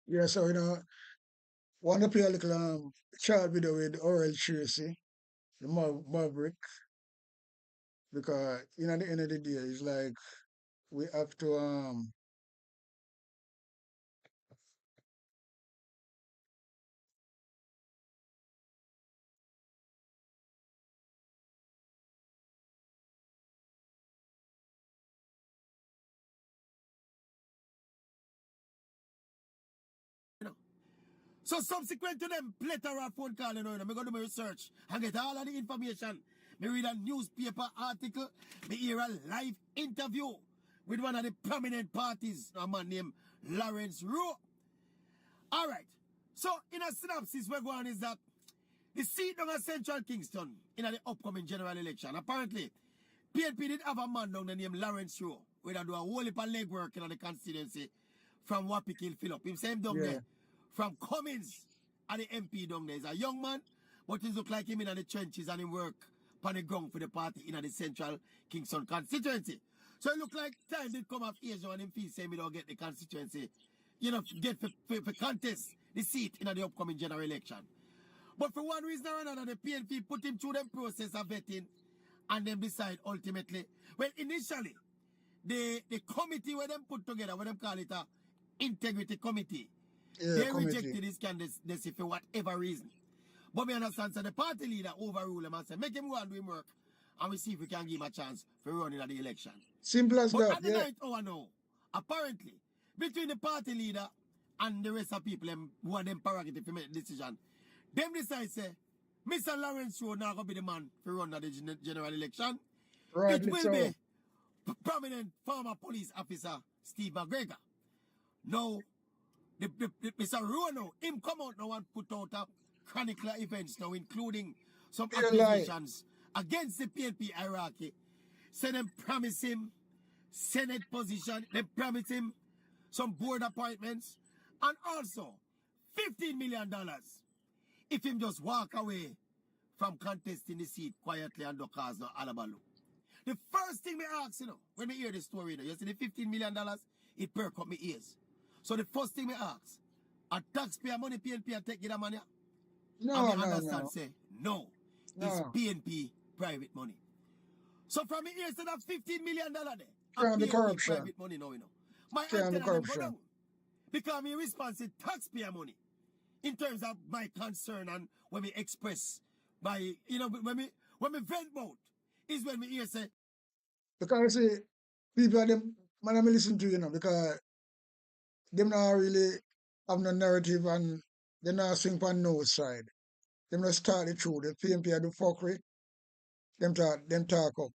Yeah, so want to play a little short video with Oral Tracy, the Maverick, because at the end of the day, it's like we have to So subsequent to them plethora of phone call, I'm going to do my research and get all of the information. Me read a newspaper article, me hear a live interview with one of the prominent parties, a man named Lawrence Rowe. All right. So in a synopsis, we're going is that the seat down at Central Kingston in the upcoming general election. Apparently, PNP did have a man down the name Lawrence Rowe, where they do a whole heap of legwork in the constituency from Wapikill Phillip. Him same down there. From Cummins and the MP down there. He's a young man, but he look like him in the trenches and he work on the ground for the party in the Central Kingston constituency. So it look like time did come of age and him feel say me don't get the constituency, get for contest the seat in the upcoming general election. But for one reason or another, the PNP put him through the process of vetting and then decide ultimately. Well, initially, the committee where them put together, what them call it a integrity committee, they rejected his candidacy for whatever reason. But me understand, so the party leader overruled him and said, make him go and do him work, and we see if we can give him a chance for running at the election. Simple as but that, at the 9th hour now, apparently, between the party leader and the rest of people who are them prerogative to make the decision. Them decide say, Mr. Lawrence Rowe now going to be the man to run the general election. Right, It will so. be prominent former police officer Steve McGregor. Now, Mr. Rowe now, him come out now and put out a chronicler events now, including some accusations against the PNP hierarchy. Say them promise him Senate position, they promise him some board appointments, and also $15 million if him just walk away from contesting the seat quietly and don't cause no alabalu. The first thing me ask, when me hear the story, you see the $15 million, it perk up my ears. So the first thing me ask, a taxpayer money PNP take get that money? No, and I no, understand no. say, no, No. it's PNP private money. So from me here, instead of $15 million there, From the PNP corruption. private money now, My From the antenna them go corruption. down. Because me responsible taxpayer money in terms of my concern and when we express by, when me vent out is when me hear say, Because you see, people are them, man, I listen to because them not really have no narrative and they not swing on no side. Them not start the truth. The PNP are the fuckery, them talk up.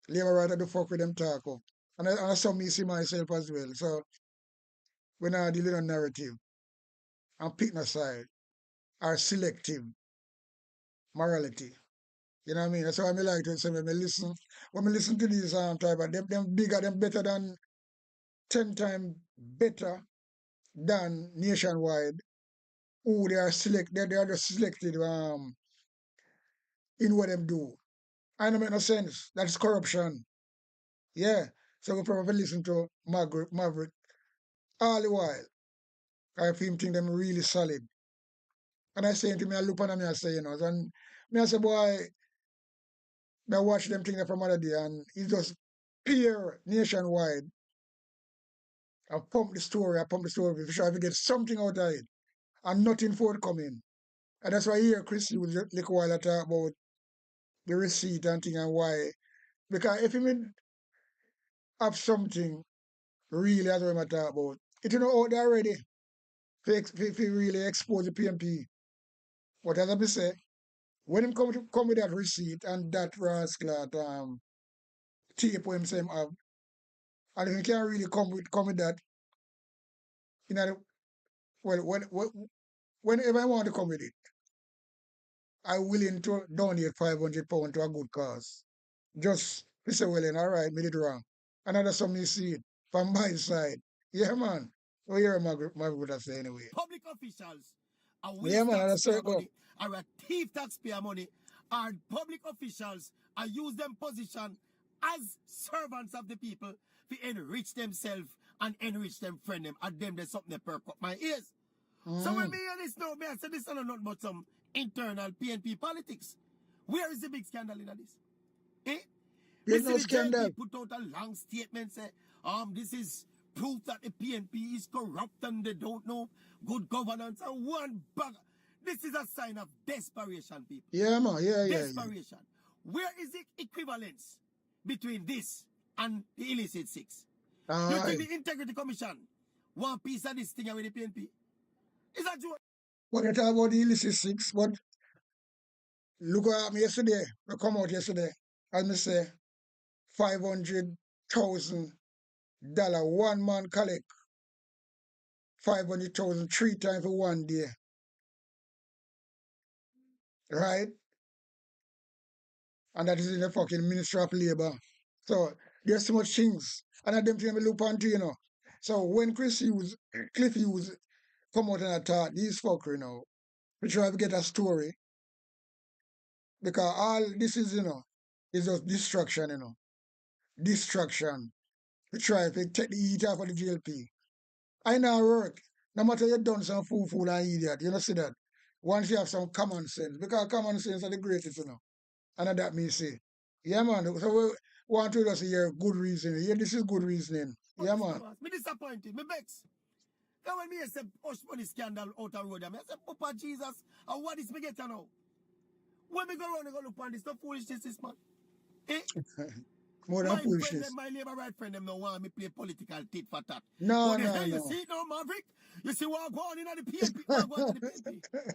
Labor right at the fuckery, them talk up. And I saw me see myself as well. So we not dealing on narrative and pick no side or selective morality. You know what I mean? That's why I like to say when I listen to these type of them bigger, them better than 10 times better than nationwide. Who they are they are just selected in what them do. I don't make no sense. That's corruption. Yeah. So we probably listen to Maverick all the while. I feel think them really solid. And I say to me, I look at me, I say, and me I say, boy, I watch them thing from other day and it's just pure nationwide. I pump the story, to try to get something out of it. And nothing forthcoming. And that's why here Chris was a little while talk about the receipt and thing and why. Because if you have something really as what I talk about, it out there already. If you really expose the PMP. What as I say, when him come with that receipt and that rascal tape what him say him have, and if he can't really come with that, whenever I want to come with it, I'm willing to donate £500 to a good cause. Just he say, well then, all right, made it wrong. Another something you see it from my side. Yeah, man. Oh, you're my brother say anyway. public officials are Yeah, waste man, that's taxpayer it, go. money, are a thief taxpayer money, are public officials are use them position as servants of the people to enrich themselves and enrich them friend them. And them there's something that perk up my ears. So when me hear this now, me I say this is not but some internal PNP politics. Where is the big scandal in this? Eh? There's Me no see the scandal. JP put out a long statement say, this is proof that the PNP is corrupt and they don't know good governance and one bag. This is a sign of desperation, people. Yeah, man. Yeah. Desperation. Where is the equivalence between this and the illicit six? You think the Integrity Commission one piece of this thing with the PNP? Is that true? What you talk about the illicit six, but look at me yesterday. I come out yesterday. As me say, $500,000 one man collect. 500,000 3 times for one day. Right? And that is in the fucking Ministry of Labour. So there's so much things. And I them things I look onto, So when Cliff Hughes come out and attack these fucker, we try to get a story. Because all this is, is just distraction, Distraction. We try to take the heat off of the GLP. I now work. No matter you done some fool and idiot, you know see that. Once you have some common sense, because common sense are the greatest, And that me say. Yeah, man. So we want to just hear good reasoning. Yeah, this is good reasoning. Yeah, man. Me disappointed. Me vex. Now when me say push money scandal out of road, I say, Papa Jesus, and what is me get now? When me go around and go look on this, no foolishness, this man. Eh? More than My friend, foolishness. my labor right friend, them don't want me play political tit for tat. No, But the no, hell, you no. see it now, Maverick? You see what going in the PNP? What going in the PNP?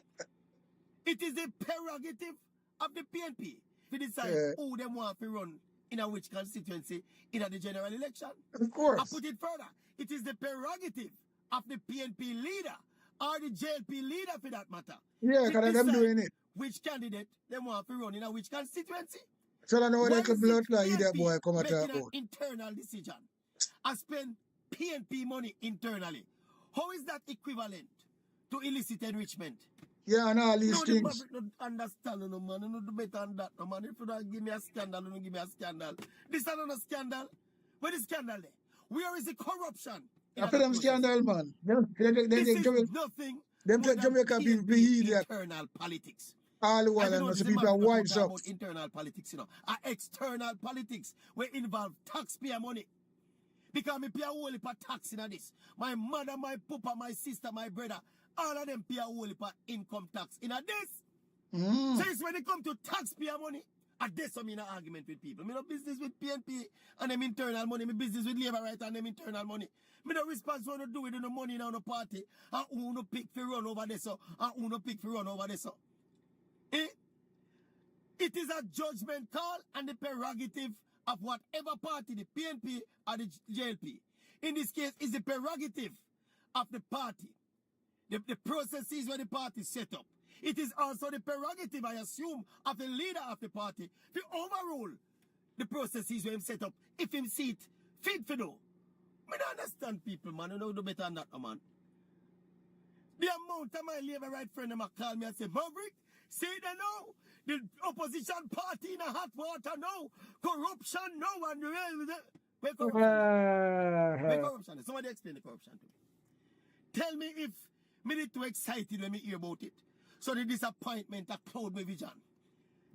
It is the prerogative of the PNP to decide Yeah, who them want to run in a which constituency in the general election. of I course. put it further. It is the prerogative of the PNP leader or the JLP leader for that matter Yeah, to because them decide doing it. which candidate they want to run in a which constituency. So I know what Why they could is blood it like idiot PNP boy come and talk making an about. internal decision? I spend PNP money internally. How is that equivalent to illicit enrichment? Yeah, and all these No, the things. Maverick don't understand, no man. You know do better than that, no man. If you don't give me a scandal, you don't give me a scandal. This is not a scandal. Where is scandal there? Where is the corruption in After that them process? scandal, man. This is Jamaica, nothing them more than Jamaica people be PNP idiot internal politics. all the while And you and know, also this is people are Maverick not wise talking up. about internal politics, you know. External politics where involve taxpayer money. Because me pay a whole heap of tax in this. My mother, my papa, my sister, my brother, all of them pay a whole heap of income tax in this. So it's when it comes to taxpayer money, and this I'm in an argument with people. Me no business with PNP and them internal money. Me business with labor right and them internal money. Me no responsible to do with the money in the party and who no pick for run over this so and who no pick for run over this so. Eh? It is a judgment call and the prerogative of whatever party, the PNP or the JLP. In this case, it's the prerogative of the party. The processes where the party set up. It is also the prerogative, I assume, of the leader of the party to overrule the processes where him set up if him see it fit for do. I don't understand people, man. You know do better than that, man. The amount of my labor right friend them call me and say, Maverick, say they know. The opposition party in a hot water now. Corruption now and where corruption is? Where corruption is? Somebody explain the corruption to me. Tell me if me need too excited when me hear about it. So the disappointment that cloud my vision.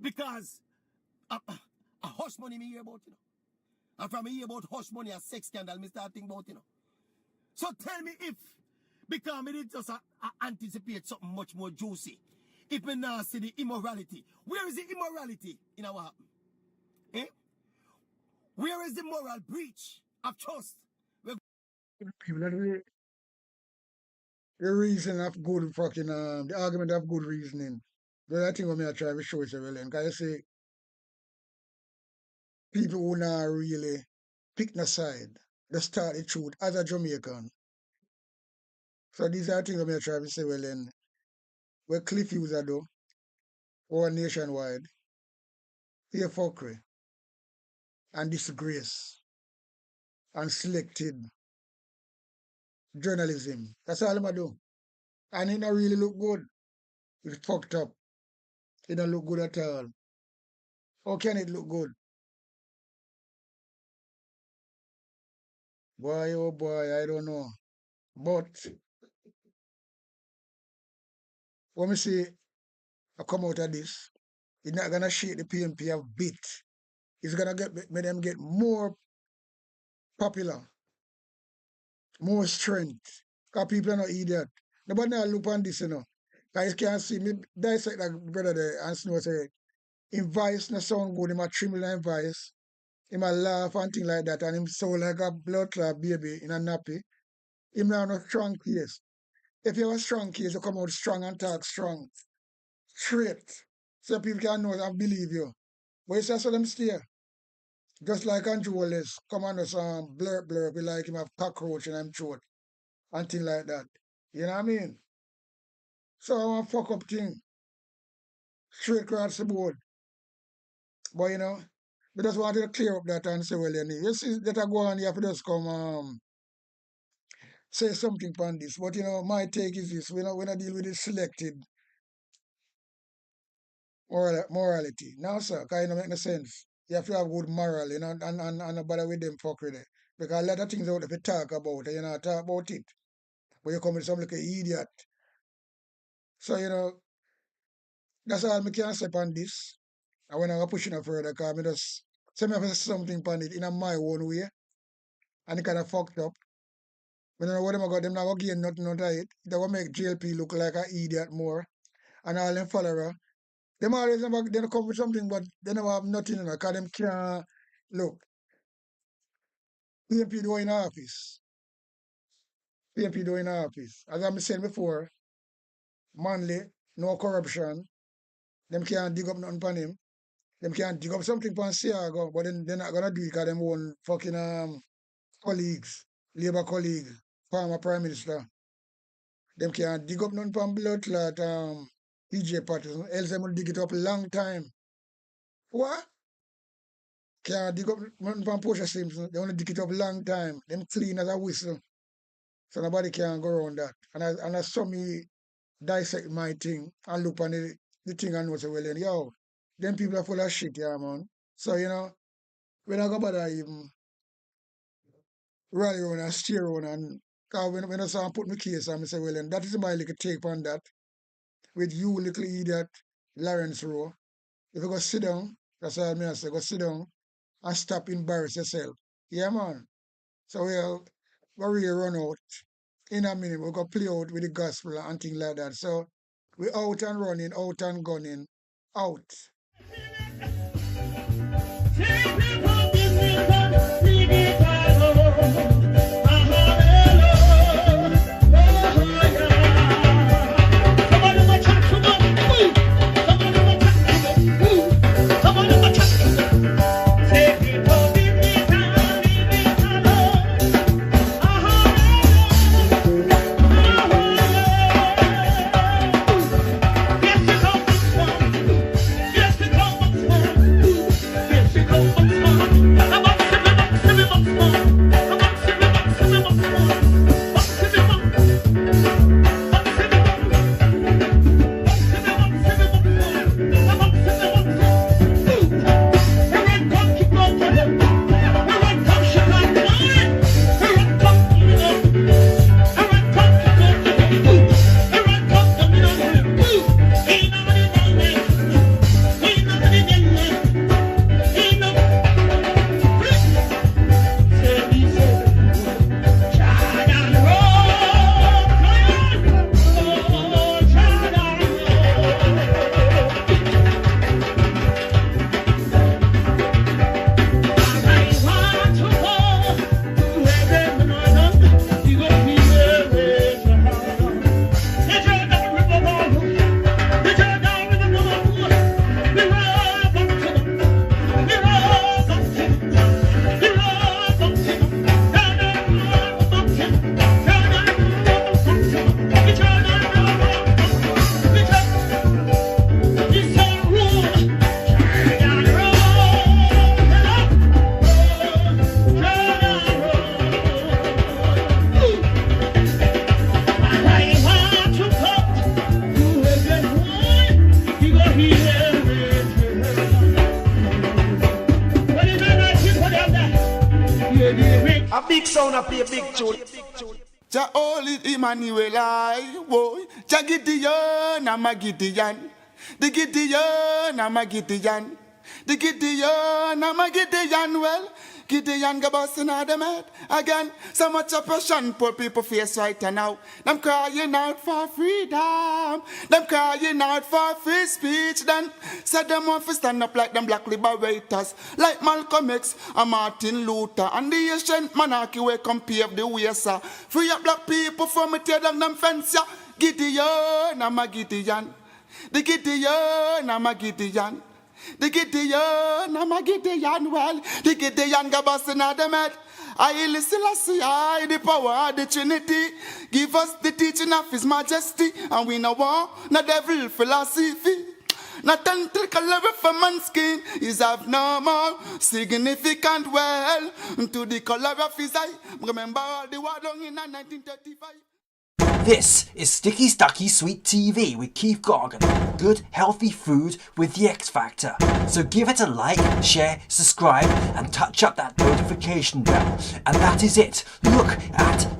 Because a hush money me hear about, you know. And from me hear about hush money, a sex scandal, me start thinking about, you know. So tell me if, because me need just anticipate something much more juicy. If me now see the immorality. Where is the immorality in our happen? Eh? Where is the moral breach of trust? People that the reason of good fucking the argument of good reasoning. The other thing what me I try to show is well, because you see people who not really pick no side, they start the truth as a Jamaican. So these are things what me I try to say well then where Cliff user do or nationwide, fear fuckery and disgrace and selected journalism. That's all I'm do. And it don't really look good. It's fucked up. It don't look good at all. How can it look good? Boy, oh boy, I don't know. But when we see I come out of this, it's not gonna shake the PNP a bit. It's gonna make them get more popular, more strength. Because people are not idiot. Nobody now look on this, you know. Guys can't see me dissect like brother there and Snow say, in voice no sound good, him a tremble in voice, him a laugh and thing like that, and him sound like a blood clot baby in a nappy. Him now no strong case. If you have a strong case, you come out strong and talk strong. Straight. So people can know and believe you. But it's just so them stay. Just like Andrew Wallace, come on us blur, be like him have cockroach in him throat. And thing like that. You know what I mean? So I want fuck up thing. Straight across the board. But you know, we just wanted to clear up that and say, well, you see that I go on, you have to just come say something on this. But you know, my take is this, we not deal with the selected morality. Now, sir, because it don't make no sense. You have to have good moral, you know, and not bother with them fuck with it. Because a lot of things out there if you talk about it, you know, talk about it. But you come with some like an idiot. So, you know, that's all I can say on this. And when I go pushing it further, because I just say me have to say something on it in my own way. And it kind of fucked up. But I don't know what them got, them not going to gain nothing out of it. They will make JLP look like an idiot more. And all them follower. Them always they come with something, but they never have nothing, you know, because them can't look. PMP do in office. PMP do in office. As I'm saying before, Manly, no corruption. Them can't dig up nothing upon him. Them can't dig up something upon Siago, but then they're not gonna do it because them own fucking colleagues, Labour colleague, former Prime Minister. Them can't dig up nothing upon blood clot PJ Patterson, else them will dig it up a long time. What? Can't dig up nothing upon Portia Simpson, they want to dig it up a long time. Them clean as a whistle. So nobody can go around that. And I saw me dissect my thing and look on the thing and know say, well then, yo, them people are full of shit, yeah, man. So, you know, when I go bother even rally around and steer around and cause when I saw him put my case and I say, well then, that is my little take on that. With you, little idiot, Lawrence Rowe. If you go sit down, that's all I say, go sit down and stop embarrass yourself. Yeah, man. So we'll really run out. In a minute, we're going to play out with the gospel and things like that. So we're out and running, out and gunning, out. A big sound up here, big tune. Ja Holy Emmanuel, I woy. Ja Gideon, I'm a Gideon. The Gideon, I'm a Gideon. The Gideon, I'm a Gideon. Well, Gideon go busting out them head again. So much oppression poor people face right now. Them crying out for freedom. Them crying out for free speech. Then said them want to stand up like them black liberators, like Malcolm X and Martin Luther and the ancient monarchy where come pave the way, sir. Free up black people from me tear down them fence, yeah. Gideon, I'm a Gideon. The Gideon, I'm a Gideon. The Gideon, I'm a Gideon, well, the Gideon go busting out them head. I listen, I the power of the Trinity. Give us the teaching of His Majesty, and we no want no devil philosophy. Not until color of a man's skin is abnormal, significant, well, to the color of his eye. Remember all the war long in 1935. This is Sticky Stucky Sweet TV with Keith Gorgan. Good, healthy food with the X Factor. So give it a like, share, subscribe, and touch up that notification bell. And that is it. Look at